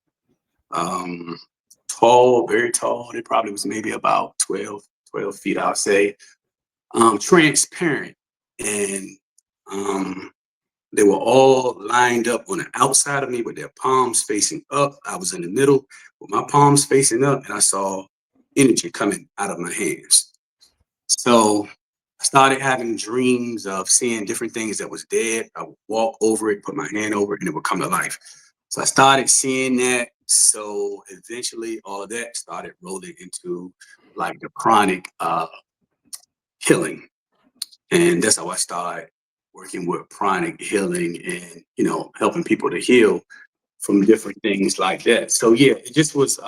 tall, very tall. They probably was maybe about 12 feet, I'll say. Transparent. And they were all lined up on the outside of me with their palms facing up. I was in the middle with my palms facing up, and I saw energy coming out of my hands. So I started having dreams of seeing different things that was dead. I would walk over it, put my hand over it, and it would come to life. So I started seeing that. So eventually all of that started rolling into like the chronic healing. And that's how I started working with chronic healing and, helping people to heal from different things like that. So yeah, it just was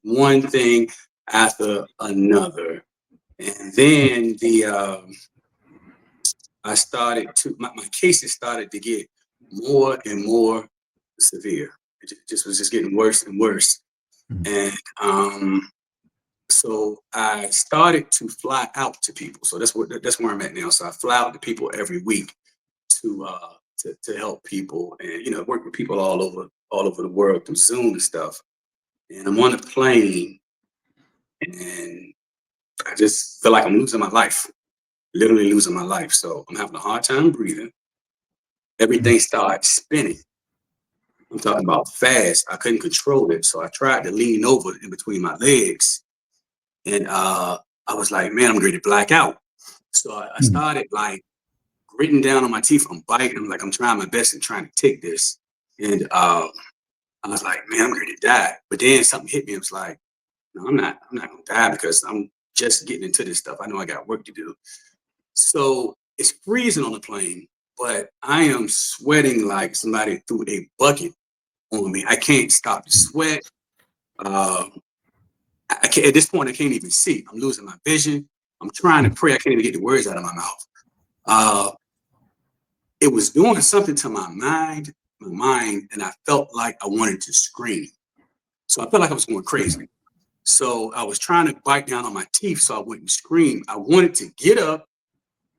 one thing after another. And then I started to my cases started to get more and more severe. It just was just getting worse and worse. And so I started to fly out to people. So that's where I'm at now. So I fly out to people every week to help people and work with people all over the world through Zoom and stuff. And I'm on a plane and I just feel like I'm losing my life, literally losing my life. So I'm having a hard time breathing. Everything started spinning. I'm talking about fast. I couldn't control it. So I tried to lean over in between my legs. And I was like, man, I'm ready to black out. So I started like gritting down on my teeth. I'm biting. I'm like, I'm trying my best and trying to take this. And I was like, man, I'm ready to die. But then something hit me. I was like, no, I'm not gonna die because I'm just getting into this stuff. I know I got work to do. So it's freezing on the plane, but I am sweating like somebody threw a bucket on me. I can't stop the sweat. I can't, at this point, I can't even see. I'm losing my vision. I'm trying to pray. I can't even get the words out of my mouth. It was doing something to my mind, and I felt like I wanted to scream. So I felt like I was going crazy. So I was trying to bite down on my teeth so I wouldn't scream. I wanted to get up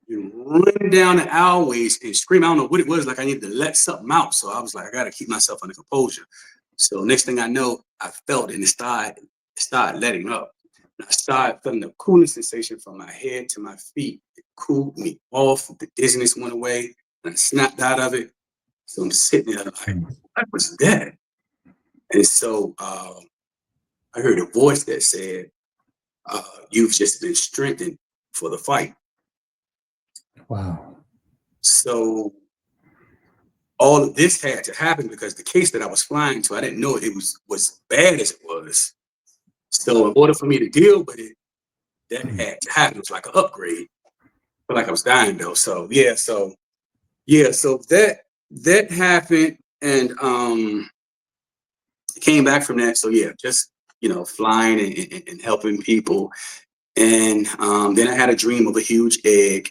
and run down the alleyways and scream. I don't know what it was. Like I needed to let something out. So I was like, I got to keep myself under composure. So next thing I know, I felt it and it started letting up. And I started feeling the cooling sensation from my head to my feet. It cooled me off. The dizziness went away and I snapped out of it. So I'm sitting there like, what was that? And so I heard a voice that said, you've just been strengthened for the fight. Wow. So all of this had to happen because the case that I was flying to, I didn't know it was bad as it was. So in order for me to deal with it, that had to happen. It was like an upgrade. I feel like I was dying though. So so that happened and came back from that. So yeah, just flying and helping people. And then I had a dream of a huge egg.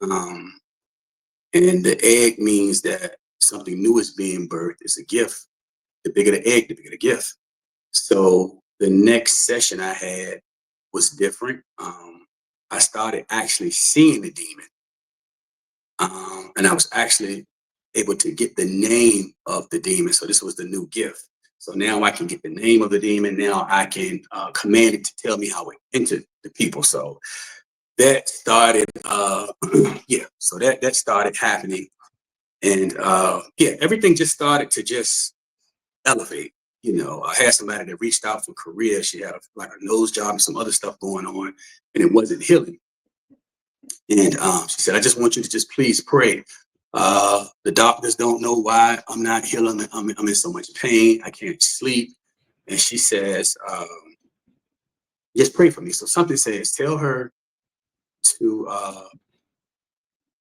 Um, and the egg means that something new is being birthed. It's a gift. The bigger the egg, the bigger the gift. So the next session I had was different. I started actually seeing the demon. And I was actually able to get the name of the demon. So this was the new gift. So now I can get the name of the demon. Now I can command it to tell me how it entered the people. So that started, yeah. So that started happening, and yeah, everything just started to just elevate. I had somebody that reached out from Korea. She had like a nose job and some other stuff going on, and it wasn't healing. And she said, I just want you to just please pray. The doctors don't know why I'm not healing. I'm in so much pain. I can't sleep. And she says, just pray for me. So something says, tell her to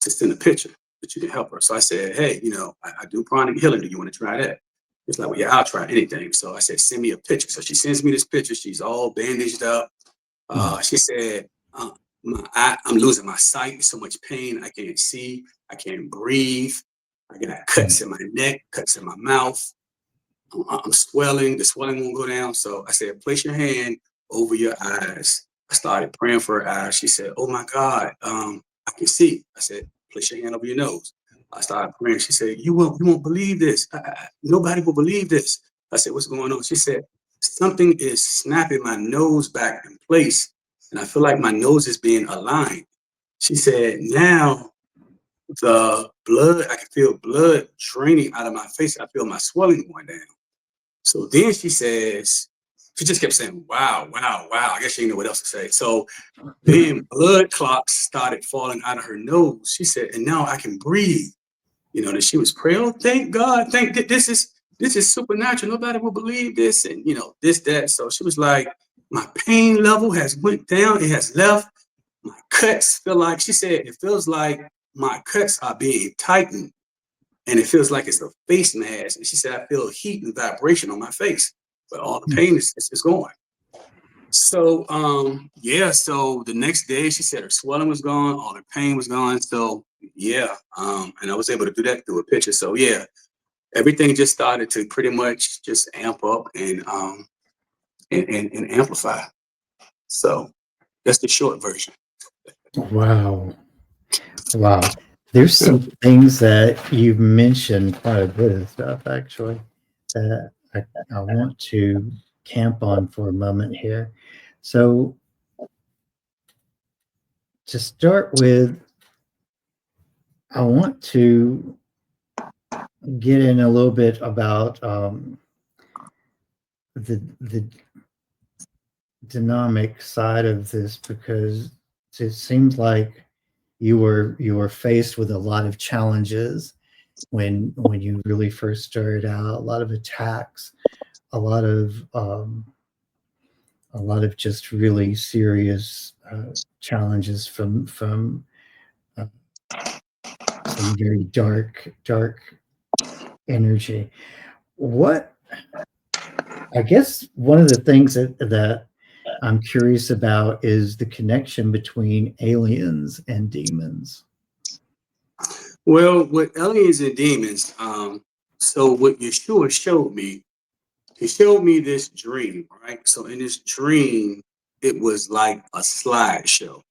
send a picture that you can help her. So I said, hey, I do pranic healing. Do you want to try that? It's like, well, yeah, I'll try anything. So I said, send me a picture. So she sends me this picture. She's all bandaged up. She said, I'm losing my sight. So much pain. I can't see. I can't breathe. I got cuts in my neck, cuts in my mouth. I'm swelling. The swelling won't go down. So I said, place your hand over your eyes. I started praying for her eyes. She said, oh my God, I can see. I said, place your hand over your nose. I started praying. She said, you won't believe this. Nobody will believe this. I said, what's going on? She said, something is snapping my nose back in place. And I feel like my nose is being aligned. She said, now the blood, I can feel blood draining out of my face. I feel my swelling going down. So then she says, she just kept saying, wow, wow, wow. I guess she didn't know what else to say. So then blood clots started falling out of her nose. She said, and now I can breathe. That she was praying, oh, thank God, this is supernatural. Nobody will believe this. And this, that. So she was like, my pain level has went down, it has left. My cuts feel like, she said, it feels like my cuts are being tightened. And it feels like it's a face mask. And she said, I feel heat and vibration on my face, but all the pain is gone. So, yeah, so the next day she said her swelling was gone, all her pain was gone. So, yeah, and I was able to do that through a picture. So, yeah, everything just started to pretty much just amp up and amplify. So, that's the short version. Wow. Wow. There's some things that you've mentioned, quite a bit of stuff actually, that I want to camp on for a moment here. So to start with, I want to get in a little bit about the dynamic side of this, because it seems like you were faced with a lot of challenges when you really first started out, a lot of attacks, a lot of just really serious challenges from uh, some very dark energy. What, I guess one of the things that I'm curious about is the connection between aliens and demons. Well, with aliens and demons, so what Yeshua showed me, he showed me this dream, right? So in this dream, it was like a slideshow,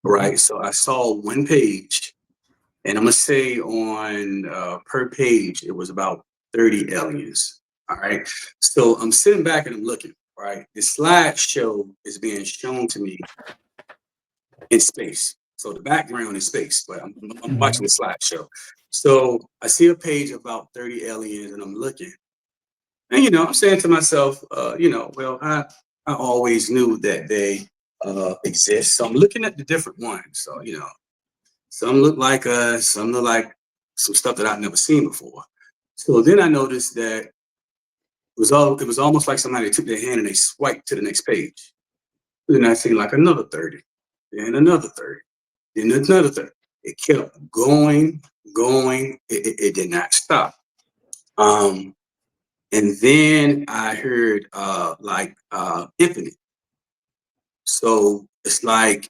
right? So I saw one page, and I'm gonna say on per page, it was about 30 aliens. All right. So I'm sitting back and I'm looking, right? The slideshow is being shown to me in space. So the background is space, but I'm watching the slideshow. So I see a page of about 30 aliens, and I'm looking. And I'm saying to myself, well, I always knew that they exist. So I'm looking at the different ones. So, some look like us, some look like some stuff that I've never seen before. So then I noticed that it was almost like somebody took their hand and they swiped to the next page. Then I see like another 30, then another 30, then another 30. It kept going, going. It did not stop. And then I heard infinite. So it's like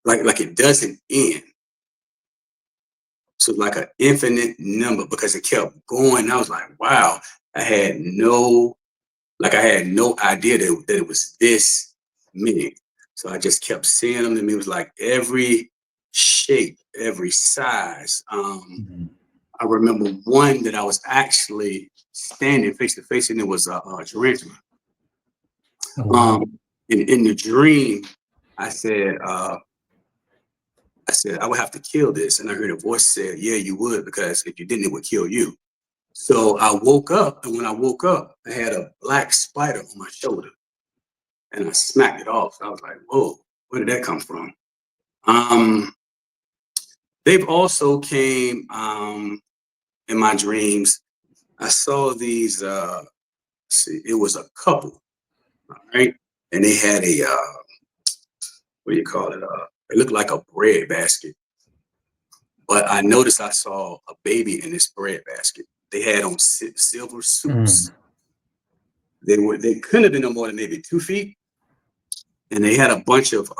it doesn't end. So like an infinite number because it kept going. I was like, wow, I had no idea that it was this many. So I just kept seeing them, and it was like every shape, every size. I remember one that I was actually standing face to face, and it was a tarantula. Oh, wow. In the dream, I said, I would have to kill this. And I heard a voice said, yeah, you would, because if you didn't, it would kill you. So I woke up, and when I woke up, I had a black spider on my shoulder, and I smacked it off. I was like, whoa, where did that come from? They've also came in my dreams. I saw these, it was a couple, right? And they had a, what do you call it? It looked like a bread basket. But I noticed I saw a baby in this bread basket. They had on silver suits. They couldn't have been no more than maybe 2 feet. And they had a bunch of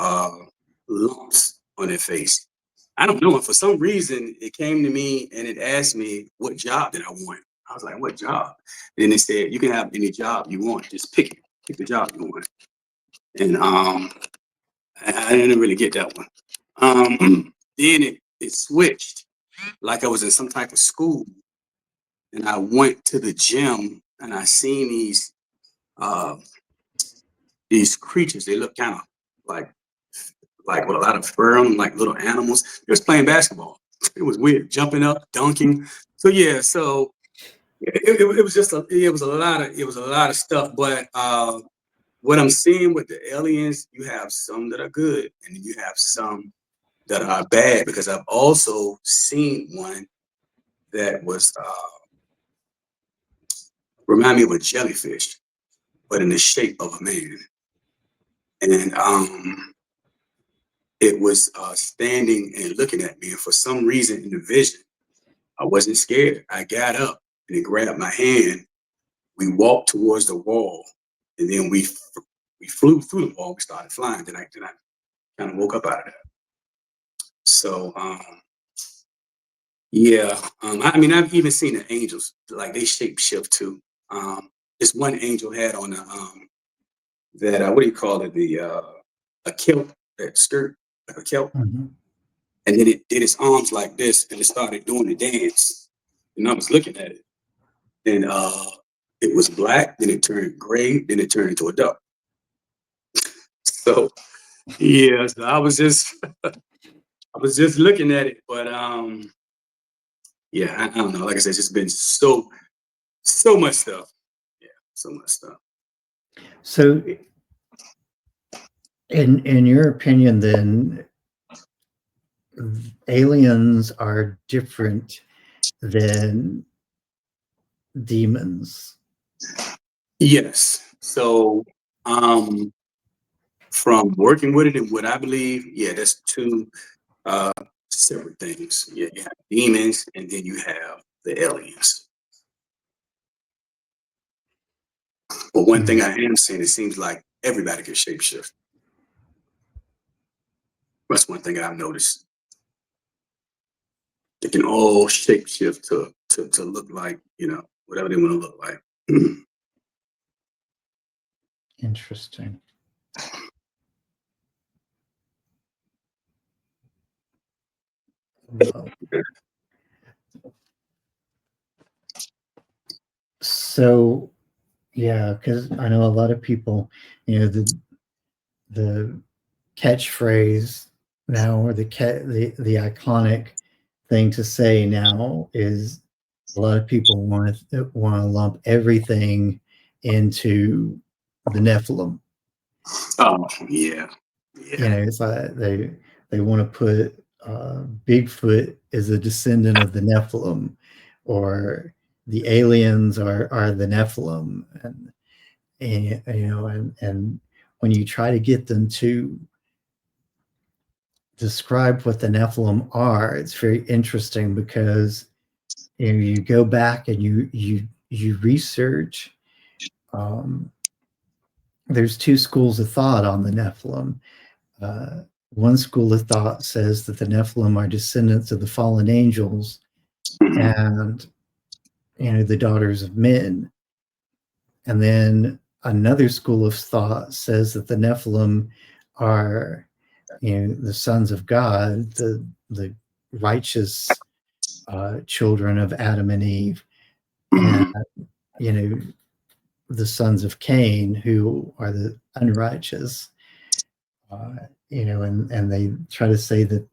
lumps on their face. I don't know. And for some reason, it came to me and it asked me, what job did I want? I was like, what job? And then it said, you can have any job you want. Just pick it. Pick the job you want. And I didn't really get that one. Then it switched, like I was in some type of school. And I went to the gym and I seen these creatures. They look kind of like with a lot of fur on them, like little animals. They was playing basketball. It was weird, jumping up, dunking. So yeah, so it was just it was a lot of stuff. But what I'm seeing with the aliens, you have some that are good, and you have some that are bad. Because I've also seen one that was remind me of a jellyfish, but in the shape of a man, and it was standing and looking at me. And for some reason, in the vision, I wasn't scared. I got up and it grabbed my hand. We walked towards the wall, and then we flew through the wall. We started flying. Then I kind of woke up out of that. So yeah, I mean, I've even seen the angels, like they shape shift too. This one angel had on that what do you call it? A kilt, that skirt, like a kilt. And then it did its arms like this, and it started doing the dance. And I was looking at it, and it was black, then it turned gray, then it turned into a duck. So yeah, so I was just looking at it, but yeah, I don't know. Like I said, it's just been so much stuff. Yeah, so much stuff. So, in your opinion, then aliens are different than demons? Yes. So, from working with it and what I believe, yeah, that's two separate things. Yeah, you have demons, and then you have the aliens. But one thing I am saying, it seems like everybody can shapeshift. That's one thing I've noticed. They can all shapeshift to look like, whatever they want to look like. Interesting. Wow. So, yeah, because I know a lot of people, the catchphrase now, or the iconic thing to say now is a lot of people want to lump everything into the Nephilim. Oh yeah. It's like they want to put Bigfoot as a descendant of the Nephilim, or the aliens are the Nephilim, and when you try to get them to describe what the Nephilim are, it's very interesting, because you go back and you research. There's two schools of thought on the Nephilim. One school of thought says that the Nephilim are descendants of the fallen angels Mhm. and the daughters of men. And then another school of thought says that the Nephilim are the sons of God, the righteous children of Adam and Eve, and Mhm. you know the sons of Cain, who are the unrighteous. Uh, and they try to say that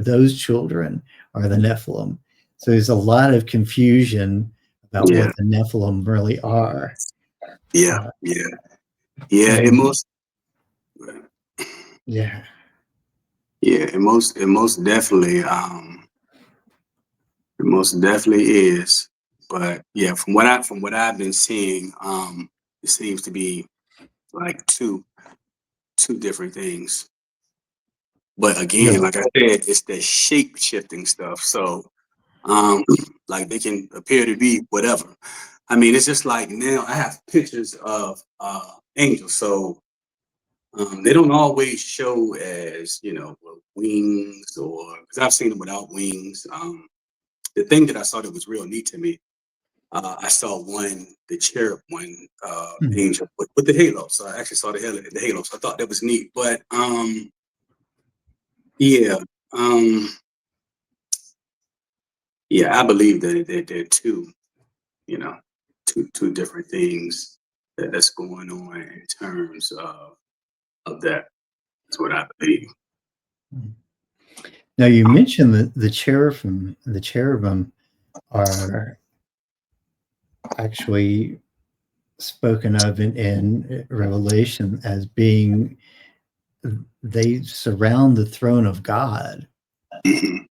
those children, are the Nephilim. So there's a lot of confusion about Yeah, what the Nephilim really are. yeah, Uh, yeah, yeah. It and most, yeah, yeah, it most definitely, it most definitely is. But yeah, from what I've been seeing, it seems to be like two different things. But again, yeah, like I said, it's the shape shifting stuff. So, um, like they can appear to be whatever. I mean, it's just like now I have pictures of angels, so they don't always show as with wings, or because I've seen them without wings. The thing that I saw that was real neat to me, I saw the cherub one mm, angel with the halo. So I actually saw the halo. So I thought that was neat. But yeah, um, yeah, I believe that they're you know, two different things that's going on in terms of that. That's what I believe. mm. Now you mentioned that the cherubim are actually spoken of in Revelation as being they surround the throne of God, Mhm.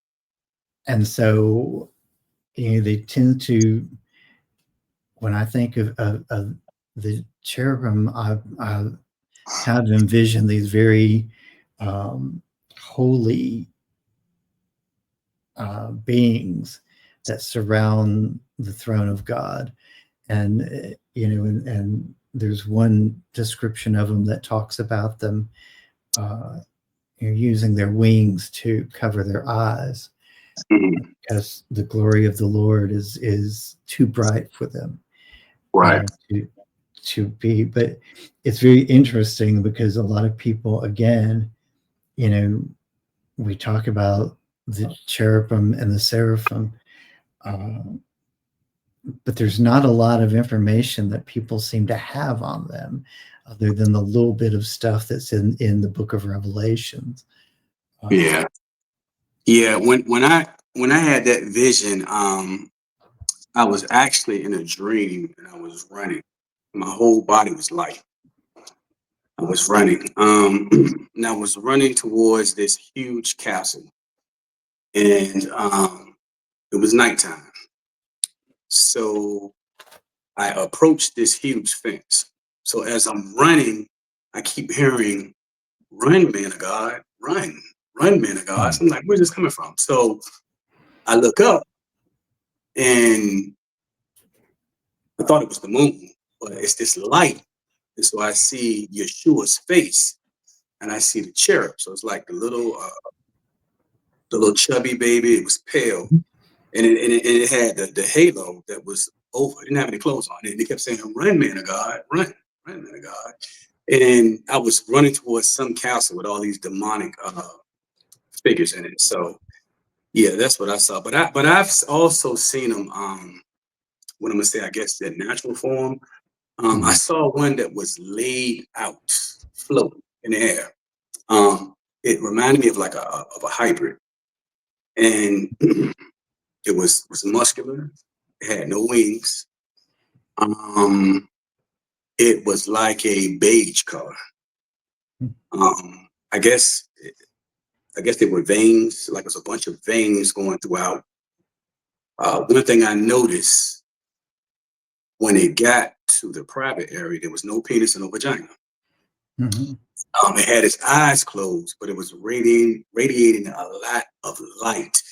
and so they tend to. When I think of the cherubim, I kind of envision these very holy beings that surround the throne of God, and and there's one description of them that talks about them uh, using their wings to cover their eyes Mhm. because the glory of the Lord is too bright for them Right. to be. But it's very interesting because a lot of people, again, you know, we talk about the cherubim and the seraphim, uh, but there's not a lot of information that people seem to have on them other than the little bit of stuff that's in the book of Revelations. Uh, Yeah. Yeah. When I had that vision, I was actually in a dream and I was running. My whole body was light. I was running. And I was running towards this huge castle, and it was nighttime. So I approached this huge fence. So as I'm running, I keep hearing, "Run, man of God, run, man of God." mm, So I'm like, "Where's this coming from?" So I look up, and I thought it was the moon, but it's this light. And so I see Yeshua's face, and I see the cherub. So it's like the little chubby baby. It was pale, and it had the halo that was over. It didn't have any clothes on. And they kept saying, "Run, man of God, run, man of God." And I was running towards some castle with all these demonic figures in it. So yeah, that's what I saw. But I've also seen them. What I'm gonna say, I guess, their natural form. I mm, saw one that was laid out, floating in the air. Um, it reminded me of like a hybrid, and it was muscular. It had no wings. Um, it was like a beige color. mm, Um, I guess I guess they were veins, like it was a bunch of veins going throughout. One thing I noticed when it got to the private area, there was no penis and no vagina. mhm, It had its eyes closed, but it was radiating a lot of light.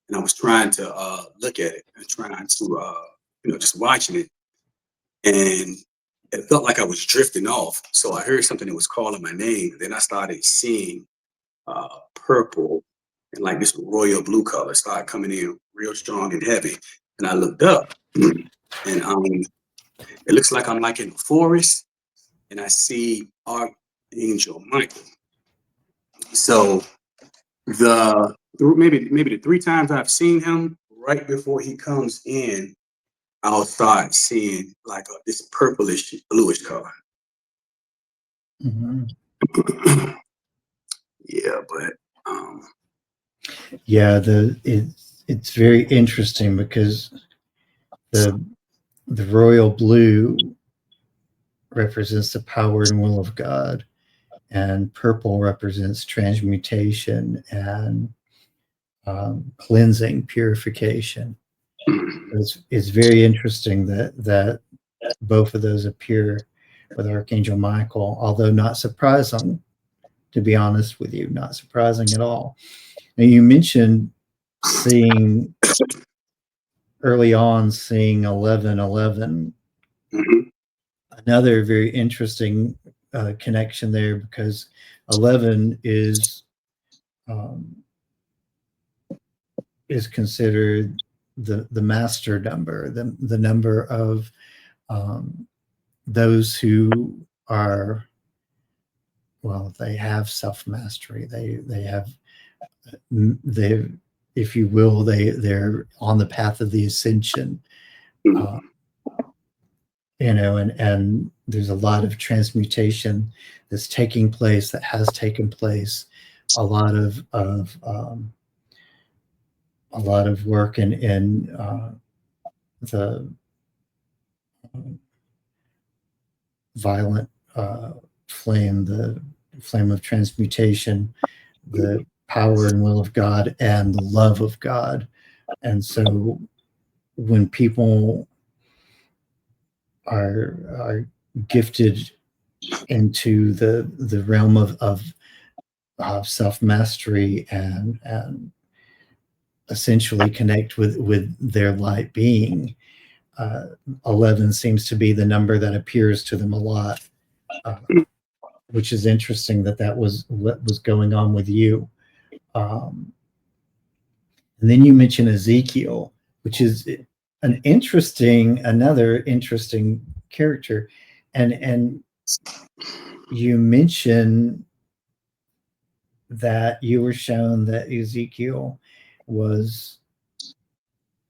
And I was trying to look at it and trying to, just watching it. And it felt like I was drifting off. So I heard something that was calling my name. Then I started seeing purple and like this royal blue color started coming in real strong and heavy. And I looked up and it looks like I'm like in the forest and I see Archangel Michael. So maybe the three times I've seen him, right before he comes in, I'll start seeing like this purplish bluish color. Mhm. Yeah, but Yeah, it's very interesting because the royal blue represents the power and will of God, and purple represents transmutation and cleansing, purification. It's very interesting that both of those appear with Archangel Michael, although not surprising, to be honest with you, not surprising at all. Now, you mentioned seeing early on, seeing 1111. mhm, Another very interesting connection there, because 11 um, is considered the master number, the number of um, those who are, well, they have self mastery. They have they, if you will, they're on the path of the ascension. Uh, mhm, and there's a lot of transmutation that's taking place, that has taken place, a lot of a lot of work in the violent flame, the flame of transmutation, the power and will of God, and the love of God. And so when people are gifted into the realm of self mastery and essentially connect with their light being, uh, 11 seems to be the number that appears to them a lot, uh, which is interesting that was what was going on with you. Um, and then you mention Ezekiel, which is another interesting character, and you mention that you were shown that Ezekiel was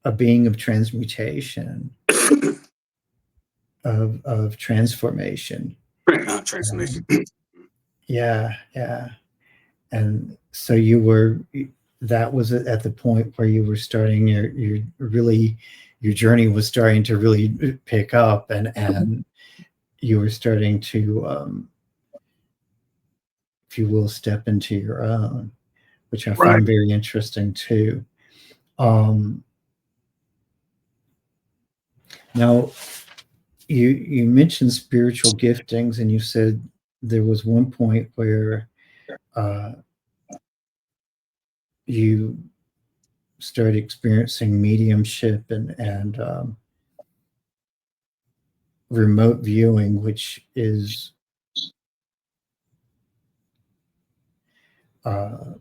a being of transmutation, of transformation. transformation. Um, yeah, yeah. And so you were, that was at the point where you were starting your really, your journey was starting to really pick up, and you were starting to, if you will, step into your own, which I Right. find very interesting too. Um, Now, you mentioned spiritual giftings, and you said there was one point where uh, you started experiencing mediumship and remote viewing, which is uh,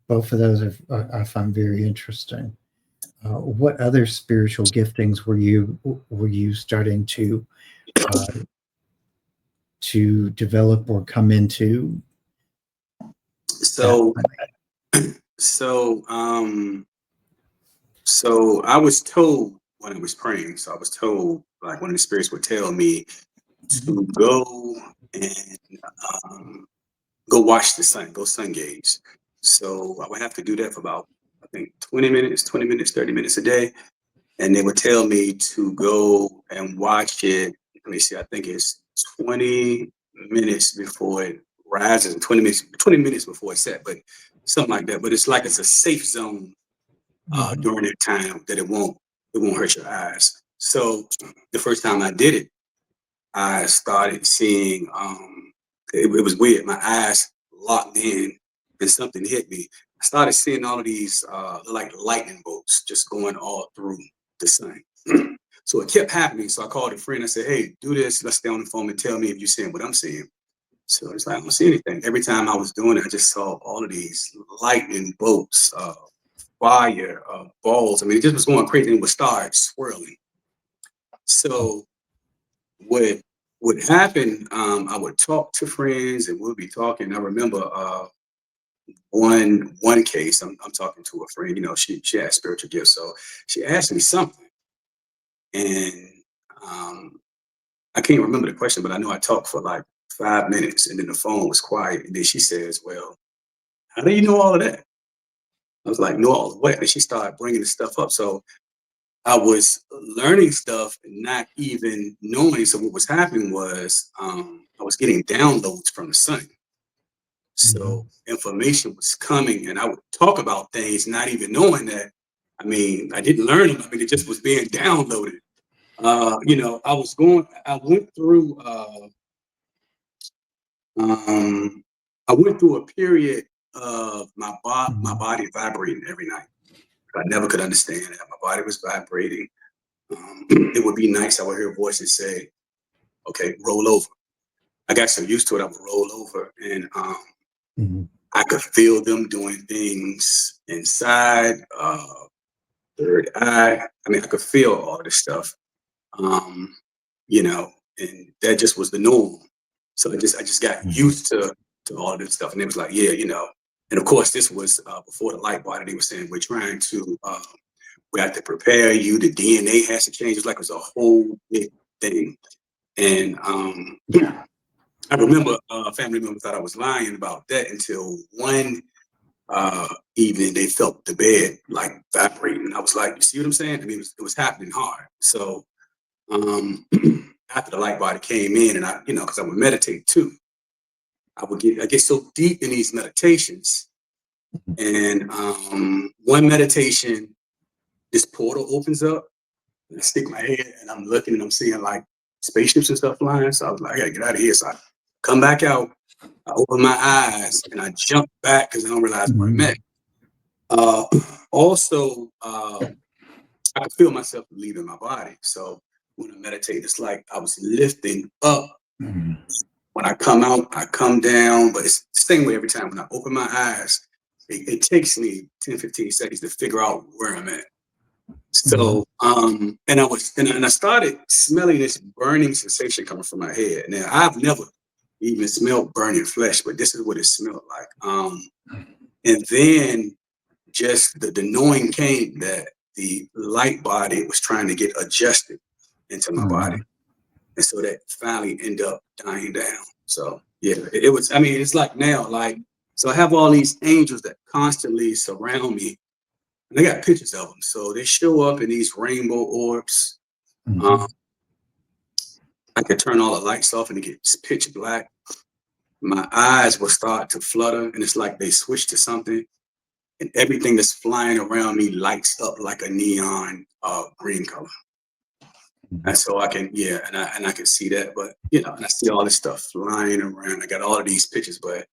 both of those I find very interesting. What other spiritual giftings were you starting uh, to develop or come into that So point? so so I was told when I was praying. So I was told like one of the spirits would tell me Mhm. to go and um, go watch the sun, go sun gaze. So I would have to do that for about I think 20 minutes, 30 minutes a day. And they would tell me to go and watch it. Let me see, I think it's 20 minutes before it rises and 20 minutes before it set, but something like that. But it's like it's a safe zone Mhm. during that time that it won't hurt your eyes. So the first time I did it, I started seeing it was weird. My eyes locked in and something hit me. I started seeing all of these like lightning bolts just going all through the sun. So it kept happening. So I called a friend. I said, hey, do this. Let's stay on the phone and tell me if you're seeing what I'm seeing. So it's like, I don't see anything. Every time I was doing it, I just saw all of these lightning bolts, fire, balls. I mean, it just was going crazy and would start swirling. So what would happen, I would talk to friends and we'll be talking. I remember one case, I'm talking to a friend, you know, she had spiritual gifts. So she asked me something. And I can't remember the question, but I know I talked for like 5 minutes and then the phone was quiet. And then she says, well, how do you know all of that? I was like, know all of what? And she started bringing the stuff up. So I was learning stuff and not even knowing. So what was happening was I was getting downloads from the sun. So information was coming and I would talk about things not even knowing that. I mean, I didn't learn them. I mean, it just was being downloaded. You know, I went through a period of my body vibrating every night. I never could understand it. My body was vibrating. It would be nice. I would hear voices say, okay, roll over. I got so used to it, I would roll over and I could feel them doing things inside, third eye. I mean, I could feel all this stuff, you know, and that just was the norm. So I just got used to all this stuff. And it was like, yeah, you know, and of course, this was before the light body. They were saying, we have to prepare you. The DNA has to change. It's like it was a whole big thing. And I remember a family member thought I was lying about that until one evening they felt the bed like vibrating. I was like, you see what I'm saying? I mean, it was happening hard. So after the light body came in, and I, you know, because I would meditate too, I get so deep in these meditations. And one meditation, this portal opens up, and I stick my head, and I'm looking, and I'm seeing like spaceships and stuff flying. So I was like, I gotta get out of here. So I come back out, I open my eyes, and I jump back because I don't realize where I'm at. Also, I could feel myself leaving my body. So when I meditate, it's like I was lifting up. When I come out, I come down, but it's the same way every time. When I open my eyes, it takes me 10, 15 seconds to figure out where I'm at. So, and I started smelling this burning sensation coming from my head. Now, I've never even smelled burning flesh, but this is what it smelled like. And then just the knowing came that the light body was trying to get adjusted into my body. And so that finally ended up dying down. So yeah, it was, I mean, it's like now, like, so I have all these angels that constantly surround me. And I got pictures of them. So they show up in these rainbow orbs. I could turn all the lights off and it gets pitch black. My eyes will start to flutter and it's like they switch to something. And everything that's flying around me lights up like a neon green color. And so I can, yeah, and I can see that, but you know, and I see all this stuff flying around. I got all of these pictures, but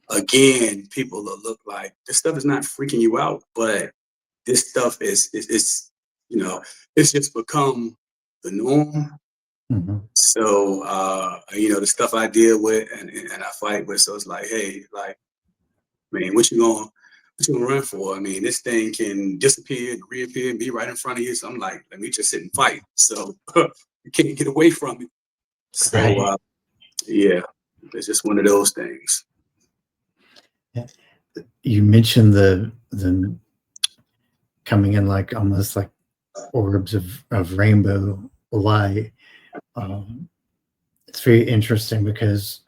again, people will look like this stuff is not freaking you out, but this stuff is you know, it's just become the norm. So you know, the stuff I deal with and I fight with, so it's like, hey, like, man, what you gonna run for? I mean, this thing can disappear and reappear and be right in front of you. So I'm like, let me just sit and fight. So you can't get away from it. So yeah, it's just one of those things. You mentioned the coming in like almost like orbs of rainbow light. It's very interesting because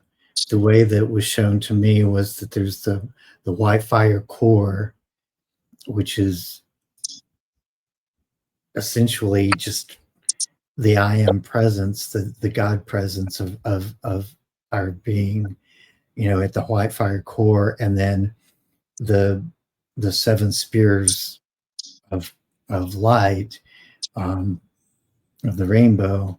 the way that was shown to me was that there's the white fire core, which is essentially just the I am presence, the God presence of our being, you know, at the white fire core, and then the seven spears of light, of the rainbow,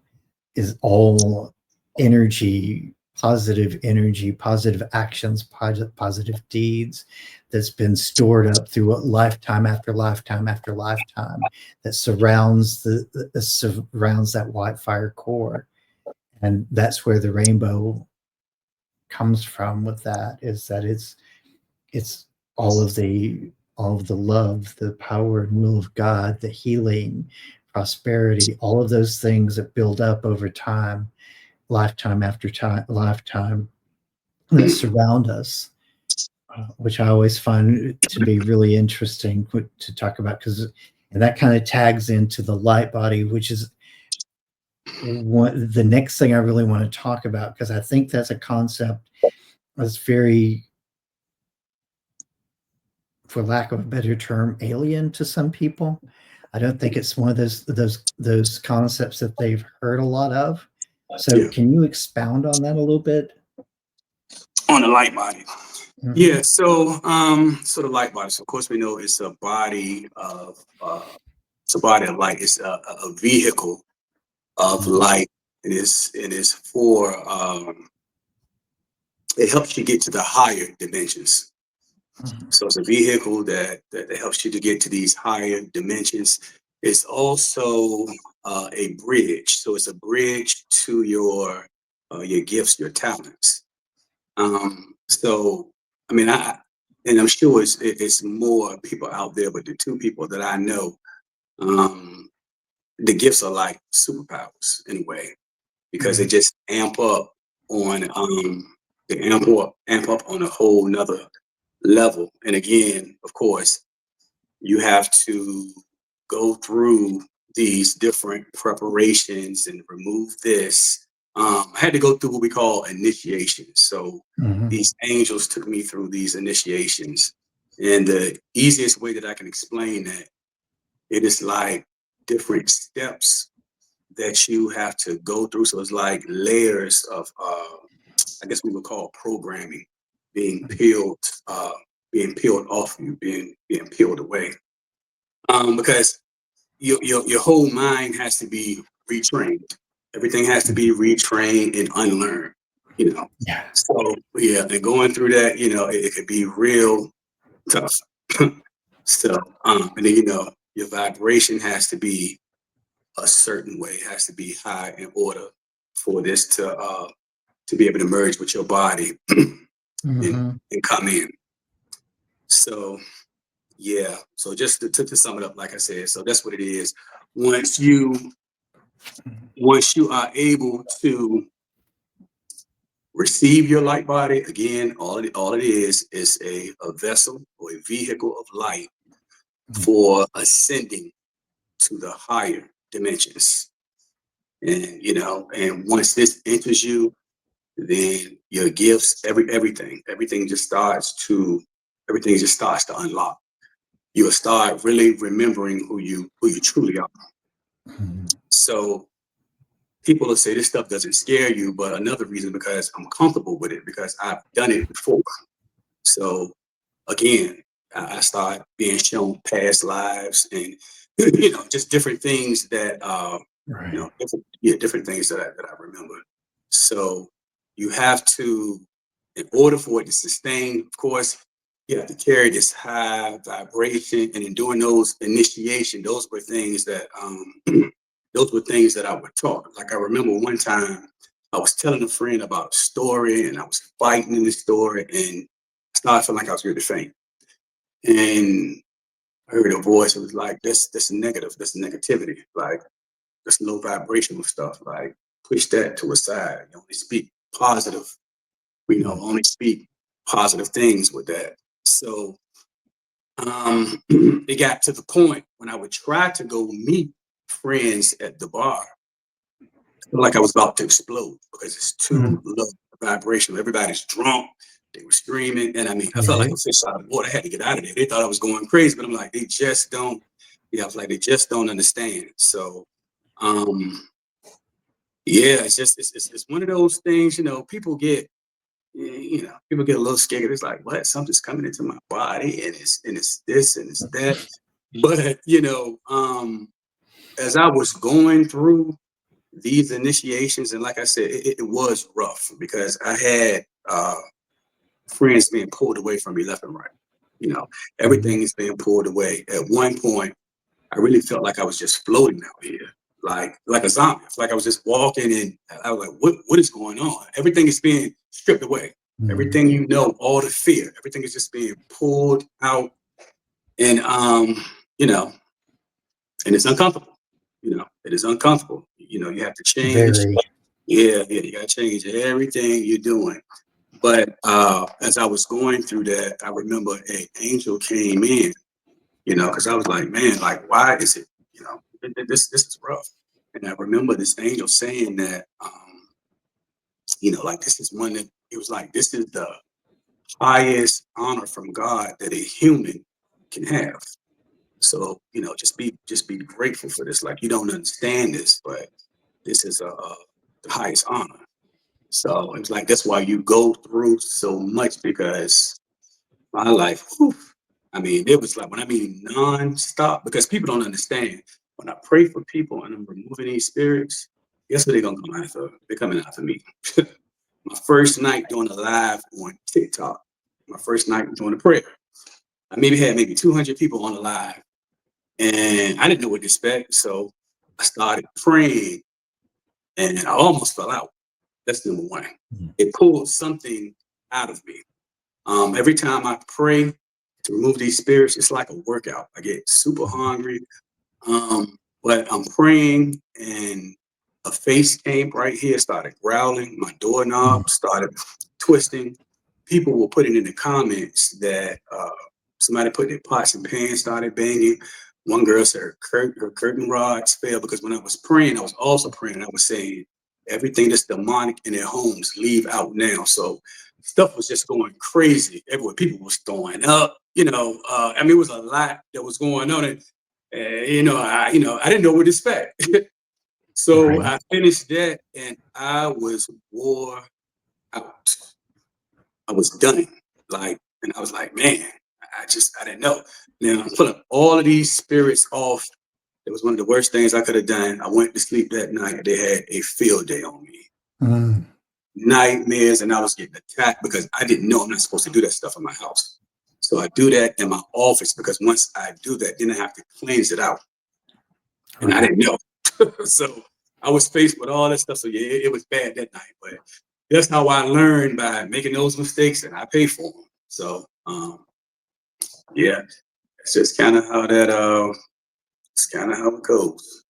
is all energy positive energy, positive actions, positive deeds that's been stored up through lifetime after lifetime after lifetime that surrounds surrounds that white fire core. And that's where the rainbow comes from with that, is that it's all of the love, the power and will of God, the healing, prosperity, all of those things that build up over time, lifetime after lifetime, that surround us, which I always find to be really interesting to talk about, because and that kind of tags into the light body, which is the next thing I really want to talk about, because I think that's a concept that's very, for lack of a better term, alien to some people. I don't think it's one of those concepts that they've heard a lot of. So Yeah. can you expound on that a little bit? On the light body. Mhm. Yeah, so the light body. So of course we know it's a body of light. It's a vehicle of Mhm. light. It is for it helps you get to the higher dimensions. Mhm. So it's a vehicle that helps you to get to these higher dimensions. It's also a bridge. So it's a bridge to your gifts, your talents. So I mean, and I'm sure it's more people out there, but the two people that I know, um, the gifts are like superpowers in a way, because they Mhm. just on they amp up on a whole nother level. And again, of course, you have to go through these different preparations and remove this. I had to go through what we call initiations. So Mhm. these angels took me through these initiations. And the easiest way that I can explain that, it is like different steps that you have to go through. So it's like layers of, I guess we would call programming being peeled, being peeled off you, being peeled away. Because your whole mind has to be retrained. Everything has to be retrained and unlearned, you know. Yeah. So yeah, and going through that, it could be real tough. So and then your vibration has to be a certain way, it has to be high in order for this to be able to merge with your body Mhm. and come in. So yeah, so just to sum it up, like I said, so that's what it is. Once you once you are able to receive your light body, again, all it is a vessel or a vehicle of light for ascending to the higher dimensions. And and once this enters you, then your gifts, everything everything just starts to unlock. You'll start really remembering who you truly are. Mhm. So people will say this stuff doesn't scare you, but another reason, because I'm comfortable with it, because I've done it before. So again, I start being shown past lives and just different things that Right. different things that I remember. So you have to, in order for it to sustain, of course, you have to carry this high vibration. And in doing those initiation, those were things that those were things that I would talk. Like I remember one time I was telling a friend about a story and I was fighting in the story and I started feeling like I was going to faint. And I heard a voice. It was like, this negative, this negativity, like this low vibrational stuff. Like push that to a side. You only speak positive. Only speak positive things with that. So it got to the point when I would try to go meet friends at the bar, like I was about to explode because it's too Mhm. low vibration. Everybody's drunk. They were screaming. And I mean, I felt like Right. a fish out of water. I had to get out of there. They thought I was going crazy, but I'm like, they just don't, I was like, they just don't understand. So, yeah, it's one of those things, people get a little scared. It's like, what? Something's coming into my body and it's this and it's that. But, as I was going through these initiations, and like I said, it was rough because I had friends being pulled away from me left and right. You know, everything is being pulled away. At one point, I really felt like I was just floating out here, like a zombie. Like I was just walking, and I was like, "What is going on?" Everything is being stripped away. Everything, you know, all the fear, everything is just being pulled out, and you know, and it's uncomfortable. You know, it is uncomfortable. You know, you have to change. Very. Yeah, you got to change everything you're doing. But as I was going through that, I remember an angel came in, you know, because I was like, man, like, why is it, you know, this is rough. And I remember this angel saying that, you know, like, this is one that it was like, this is the highest honor from God that a human can have. So, you know, just be grateful for this. Like, you don't understand this, but this is the highest honor. So it's like that's why you go through so much, because my life, whew, I mean, it was like when I mean nonstop, because people don't understand. When I pray for people and I'm removing these spirits, guess what they're gonna come after? They're coming after me. My first night doing a live on TikTok, my first night doing a prayer. I maybe 200 people on the live, and I didn't know what to expect. So I started praying, and I almost fell out. That's number one. It pulled something out of me. Every time I pray to remove these spirits, it's like a workout. I get super hungry. But I'm praying, and a face came right here, started growling. My doorknob started twisting. People were putting in the comments that somebody put their pots and pans started banging. One girl said her curtain rods fell, because when I was praying, I was also praying. I was saying, everything that's demonic in their homes, leave out now. So stuff was just going crazy everywhere. People was throwing up. You know, I mean, it was a lot that was going on, and you know, I didn't know what to expect. So Right. I finished that, and I was wore out. I was done. Like, and I was like, man, I didn't know. Now I'm pulling all of these spirits off. It was one of the worst things I could have done. I went to sleep that night. They had a field day on me. Mm. Nightmares, and I was getting attacked because I didn't know I'm not supposed to do that stuff in my house. So I do that in my office, because once I do that, then I have to cleanse it out. And I Right. didn't know. So I was faced with all that stuff. So yeah, it was bad that night. But that's how I learned, by making those mistakes, and I pay for them. So yeah, it's just kind of how it's kind of how it goes.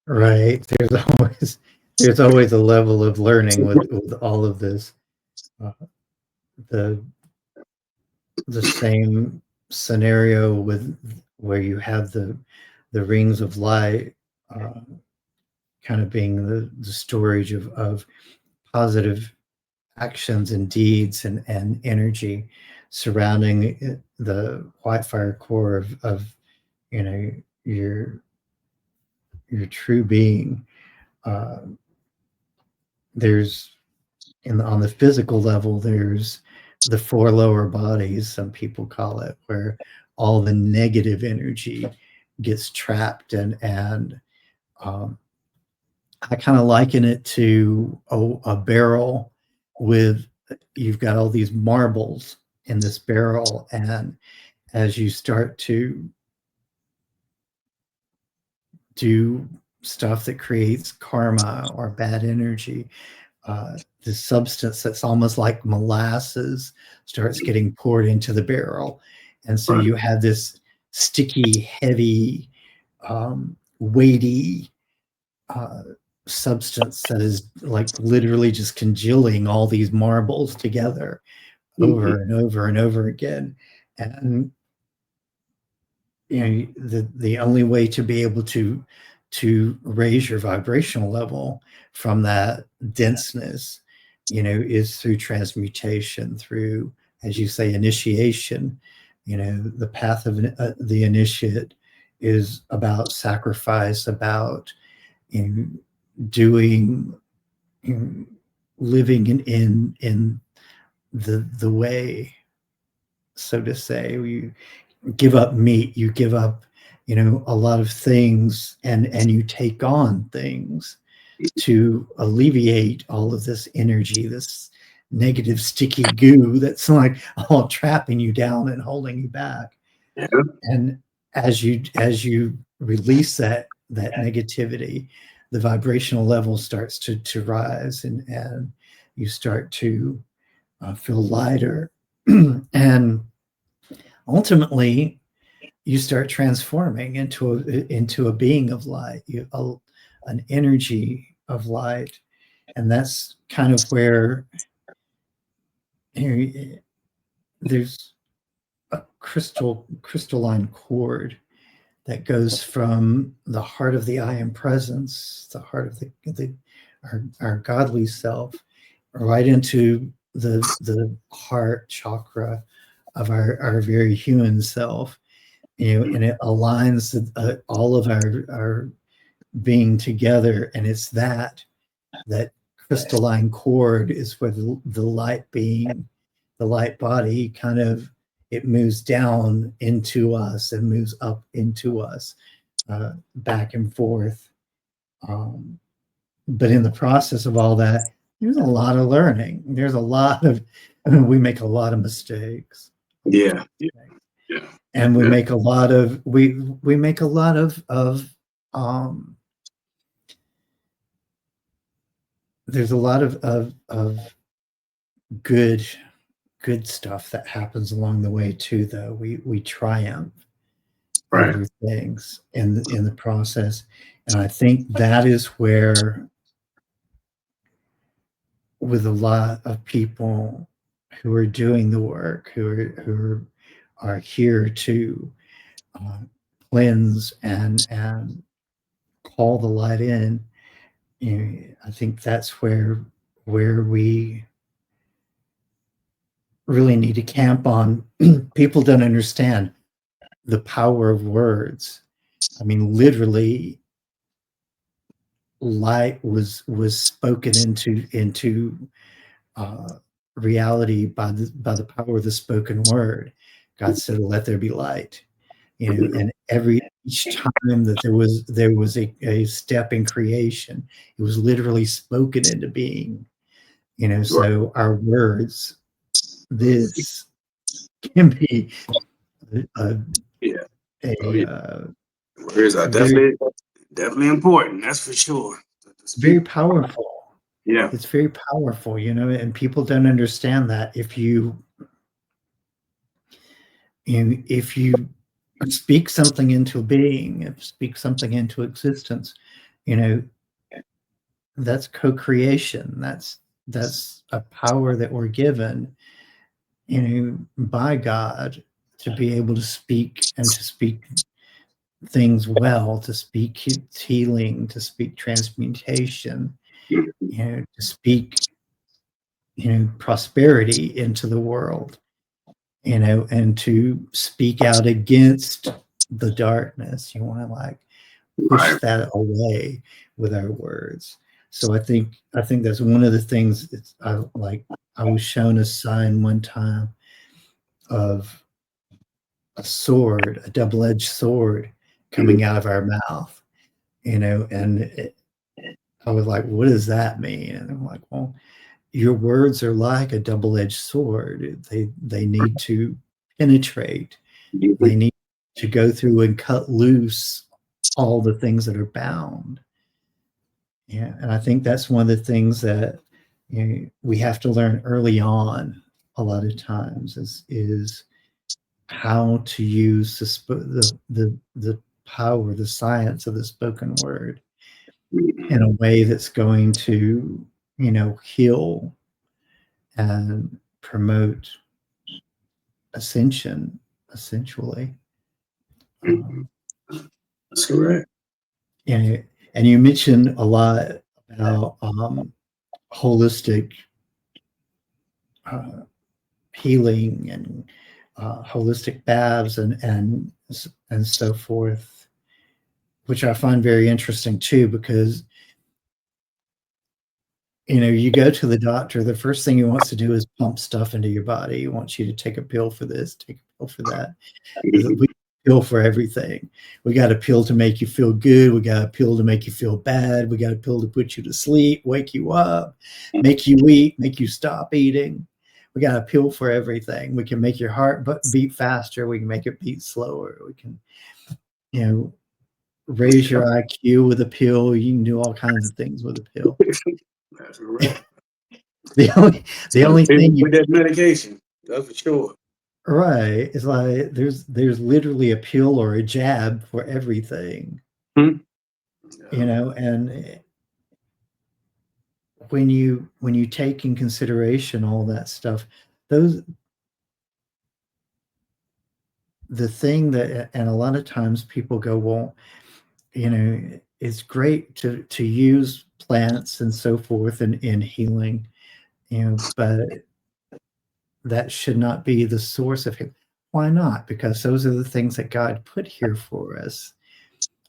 Right. There's always a level of learning with all of this. Uh, the the same scenario with where you have the rings of light, uh, kind of being the storage of positive actions and deeds and energy surrounding the white fire core of you know your your true being. Uh, there's on the physical level, there's the four lower bodies, some people call it, where all the negative energy gets trapped, and um, I kind of liken it to a barrel with, you've got all these marbles in this barrel, and as you start to do stuff that creates karma or bad energy, the substance that's almost like molasses starts getting poured into the barrel. And so Right. you have this sticky, heavy, weighty uh, substance that is like literally just congealing all these marbles together Mhm. over and over and over again. And the only way to be able to raise your vibrational level from that denseness, is through transmutation, through, as you say, initiation. The path of the initiate is about sacrifice, about you know, doing, you know, living in the way, so to say. You give up meat, you give up, a lot of things, and you take on things, to alleviate all of this energy, this negative sticky goo that's like all trapping you down and holding you back. Yeah. And as you release that negativity, the vibrational level starts to rise, and you start to feel lighter. And ultimately you start transforming into a being of light, an energy of light. And that's kind of where there's a crystalline cord that goes from the heart of the I am presence, the heart of our godly self, right into the heart chakra of our very human self. And it aligns all of our being together, and it's that crystalline cord is where the light being, the light body, kind of, it moves down into us and moves up into us, back and forth. But in the process of all that, there's a lot of learning. There's a lot of, we make a lot of mistakes. Yeah. And we make a lot of we make a lot of there's a lot of good stuff that happens along the way too, though. We triumph over things in the process. And I think that is where, with a lot of people who are doing the work, who are here to cleanse and call the light in, I think that's where we really need to camp on. People don't understand the power of words. I mean, literally, light was spoken into reality by the power of the spoken word. God said, "Let there be light." And each time that there was a step in creation, it was literally spoken into being. So our words, this can be words are definitely important. That's for sure. Very powerful. Yeah. It's very powerful, and people don't understand that. If you speak something into being, speak something into existence, that's co-creation. That's a power that we're given, by God, to be able to speak, and to speak things well, to speak healing, to speak transmutation, to speak, prosperity into the world, and to speak out against the darkness. You want to, like, push that away with our words. So I think that's one of the things. I was shown a sign one time of a sword, a double-edged sword, coming out of our mouth, and I was like, what does that mean? And I'm like, well, your words are like a double-edged sword. They need to penetrate. They need to go through and cut loose all the things that are bound. Yeah, and I think that's one of the things that we have to learn early on. A lot of times is how to use the power, the science of the spoken word in a way that's going to, heal and promote ascension, essentially. That's correct. And you mentioned a lot about holistic healing and holistic baths and so forth, which I find very interesting too, because you go to the doctor, the first thing he wants to do is pump stuff into your body. He wants you to take a pill for this, take a pill for that. We pill for everything. We got a pill to make you feel good. We got a pill to make you feel bad. We got a pill to put you to sleep, wake you up, make you eat, make you stop eating. We got a pill for everything. We can make your heart beat faster. We can make it beat slower. We can, you know, raise your IQ with a pill. You can do all kinds of things with a pill. That's right. The only thing with that medication, that's for sure. right, is like there's literally a pill or a jab for everything, Hmm. you know, and when you take in consideration all that stuff, those the thing that, and a lot of times people go, well, you know, it's great to use plants and so forth in healing, you know, but that should not be the source of healing. Why not? Because those are the things that God put here for us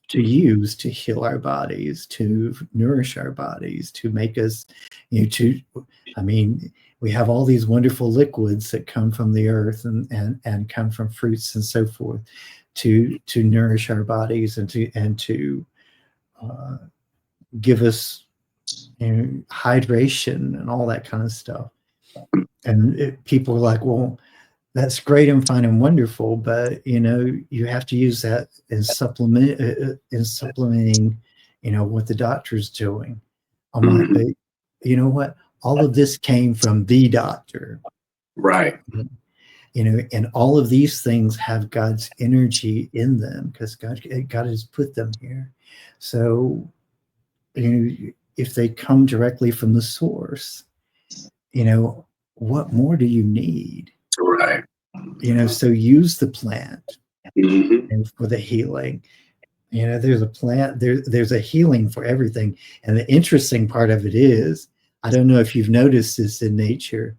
to use to heal our bodies, to nourish our bodies, to make us, you know, I mean, we have all these wonderful liquids that come from the earth and come from fruits and so forth to nourish our bodies and to uh, give us, you know, hydration and all that kind of stuff. And people are like, well, that's great and fine and wonderful, but you know, you have to use that as supplementing, you know, what the doctor's doing. I'm like, Mhm. but you know what? All of this came from the doctor, Right. you know, and all of these things have God's energy in them because God has put them here. So, you know, if they come directly from the source, you know, what more do you need? Right. You know, so use the plant Hmm. and for the healing. You know, there's a plant, there's a healing for everything. And the interesting part of it is, I don't know if you've noticed this in nature,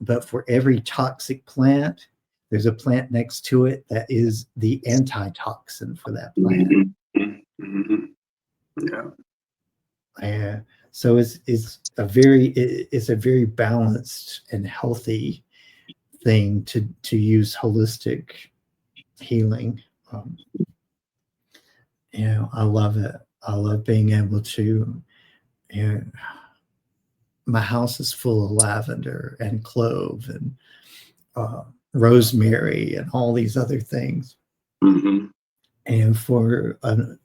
but for every toxic plant, there's a plant next to it that is the antitoxin for that plant. Hmm. Hmm. Yeah. And so it's a very balanced and healthy thing to use holistic healing. Um, you know, I love it. I love being able to, you know, my house is full of lavender and clove and uh, rosemary and all these other things. Hmm. And for an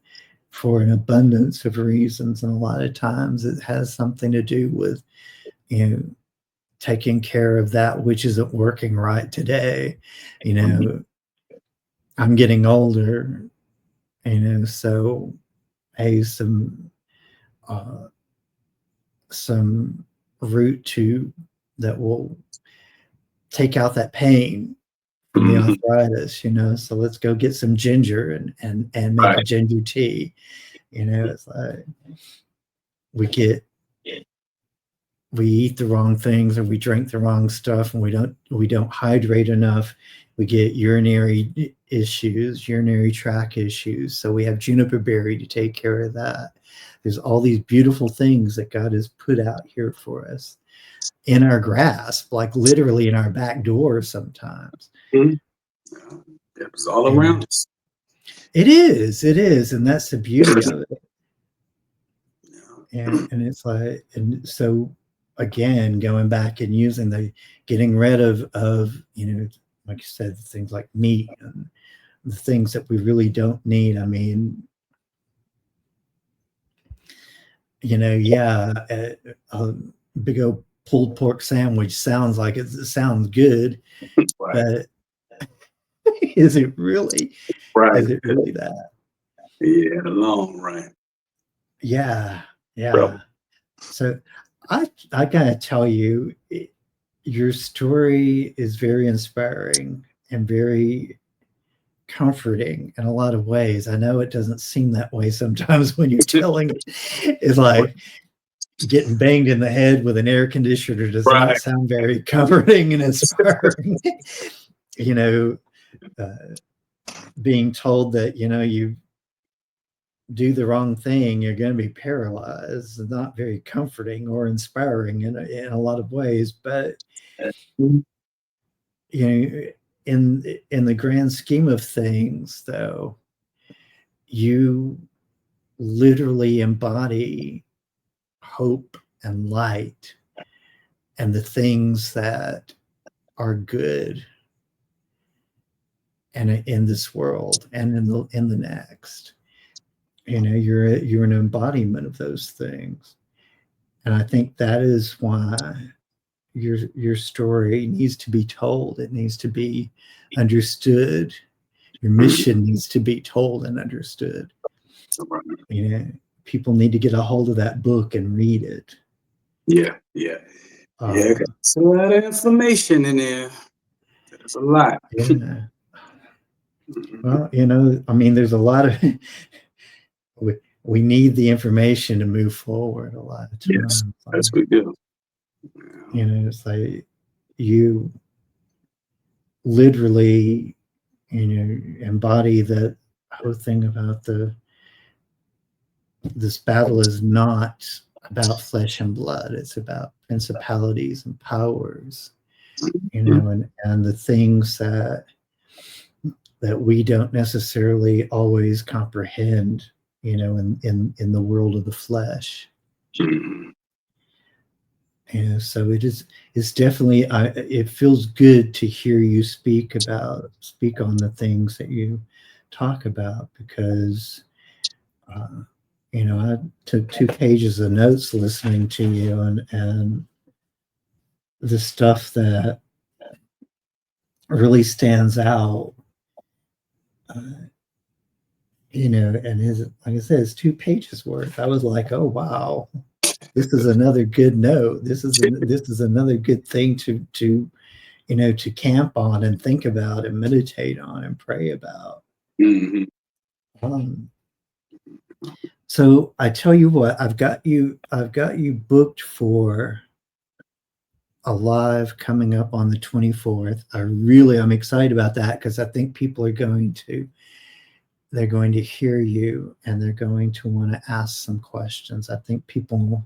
abundance of reasons, and a lot of times it has something to do with, you know, taking care of that which isn't working right today. You know, I'm getting older, you know, so hey, uh, some root to that will take out that pain from the Hmm. arthritis, you know. So let's go get some ginger and make a Right. ginger tea. You know, it's like we get we eat the wrong things or we drink the wrong stuff and we don't hydrate enough. We get urinary issues, urinary tract issues. So we have juniper berry to take care of that. There's all these beautiful things that God has put out here for us in our grasp, like literally in our back door sometimes. Mhm. Yeah. It's all around And us. it is, and that's the beauty of it. Yeah. And it's like, and so again, going back and using getting rid of, you know, like you said, things like meat and the things that we really don't need. I mean, you know, yeah, a big old pulled pork sandwich sounds like it sounds good, Right. but is it really? Right. Is it really that? Yeah, the long run. Yeah, yeah. Trouble. So I gotta tell you, your story is very inspiring and very comforting in a lot of ways. I know it doesn't seem that way sometimes when you're telling it. It's like getting banged in the head with an air conditioner does not Right. sound very comforting and inspiring. You know, uh, being told that, you know, you do the wrong thing, you're going to be paralyzed, is not very comforting or inspiring in a lot of ways. But Mhm. you know, in the grand scheme of things, though, you literally embody hope and light and the things that are good and in this world and in the next. You know, you're an embodiment of those things. And I think that is why your story needs to be told. It needs to be understood. Your mission needs to be told and understood. You know, people need to get a hold of that book and read it. Yeah. There's a lot of information in there. There's a lot. Yeah. Well, you know, I mean, there's a lot of we need the information to move forward a lot of times. Yes, we do. You know, it's like you literally, you know, embody that whole thing about this battle is not about flesh and blood. It's about principalities and powers, you know, and the things that we don't necessarily always comprehend, you know, in the world of the flesh. And so it's definitely, it feels good to hear you speak on the things that you talk about, because, you know, I took 2 pages of notes listening to you, and the stuff that really stands out, you know, and like I said, it's 2 pages worth. I was like, oh, wow. This is another good note. This is another good thing to you know, to camp on and think about and meditate on and pray about. So I tell you what, I've got you booked for a live coming up on the 24th. I'm excited about that, because I think people are going to hear you, and they're going to want to ask some questions. I think people,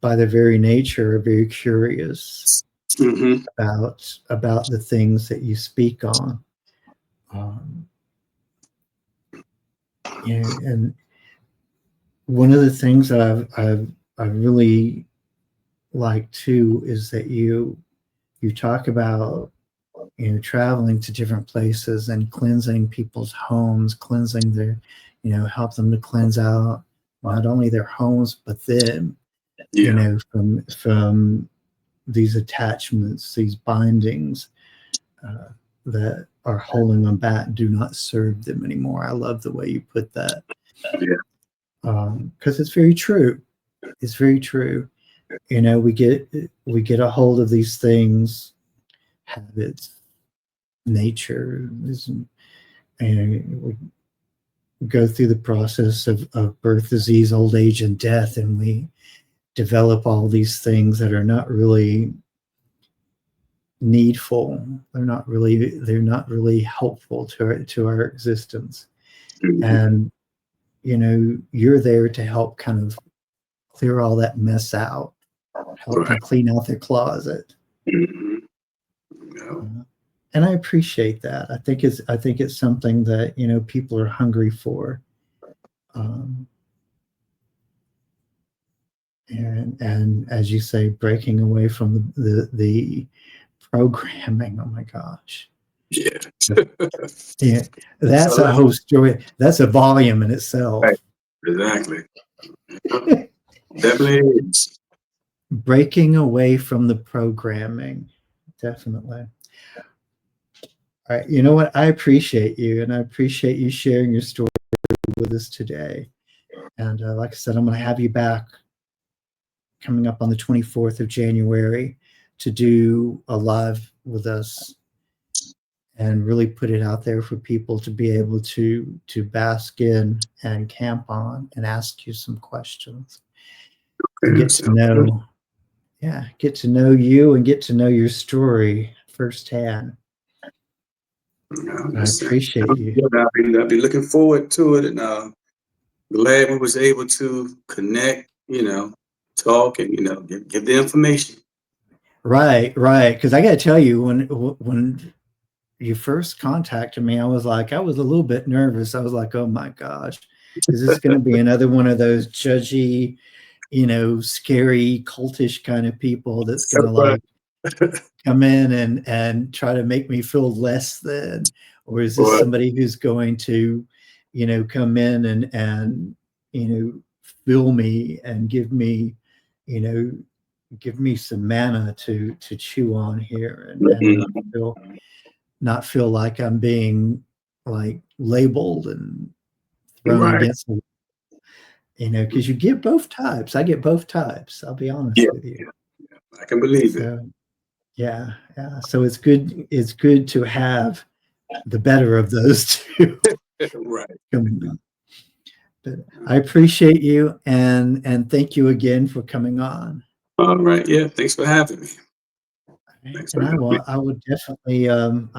by their very nature, are very curious about the things that you speak on. And one of the things that I really like too is that you talk about, you know, traveling to different places and cleansing people's homes, cleansing their, you know, help them to cleanse out not only their homes but them, you know, from these attachments, these bindings that are holding them back, do not serve them anymore. I love the way you put that. Because it's very true. It's very true. You know, we get a hold of these things, habits, nature, and we go through the process of birth, disease, old age, and death, and we develop all these things that are not really needful. They're not really helpful to our existence. And, you know, you're there to help kind of clear all that mess out, help them clean out their closet. And I appreciate that. I think it's something that, you know, people are hungry for. And as you say, breaking away from the programming. Oh my gosh. Yeah, that's a whole story. That's a volume in itself. Right. Exactly. Definitely is. Breaking away from the programming. Definitely. All right. You know what? I appreciate you, and I appreciate you sharing your story with us today. And like I said, I'm going to have you back coming up on the 24th of January to do a live with us and really put it out there for people to be able to bask in and camp on and ask you some questions. And get to know you and get to know your story firsthand. I appreciate you. I'll be looking forward to it, and glad we was able to connect, you know, talk, and, you know, give the information. Right, right. Because I got to tell you, when you first contacted me, I was a little bit nervous. I was like, oh my gosh, is this going to be another one of those judgy, scary, cultish kind of people that's going to Right. come in and try to make me feel less than, or is this Right. somebody who's going to, come in and fill me and give me, some manna to chew on here and not feel like I'm being like labeled and thrown Right. against the, because you get both types. I get both types. I'll be honest Yeah, with you. yeah, I can believe it. So yeah, yeah. So it's good. It's good to have the better of those two. Right. But I appreciate you and thank you again for coming on. All right. Yeah. Thanks for having me. Thanks for And having me. I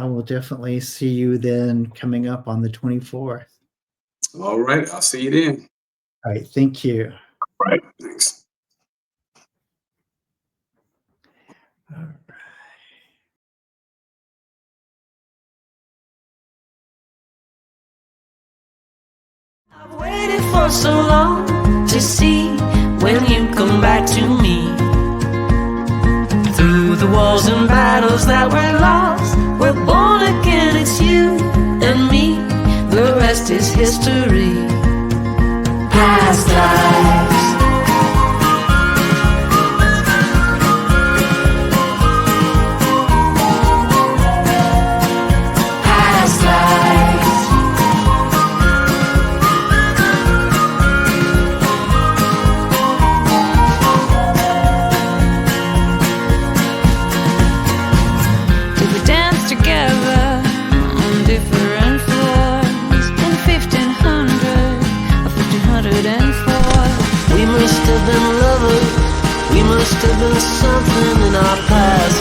will definitely see you then coming up on the 24th. All right. I'll see you then. All right. Thank you. All right. Thanks. All right. I've waited for so long to see when you come back to me. Through the wars and battles that were lost, we're born again, it's you and me. The rest is history. Past lives. Past lives. Did we dance together on different floors in 1500 or 1504? We must have been lovers, we must have been something in our past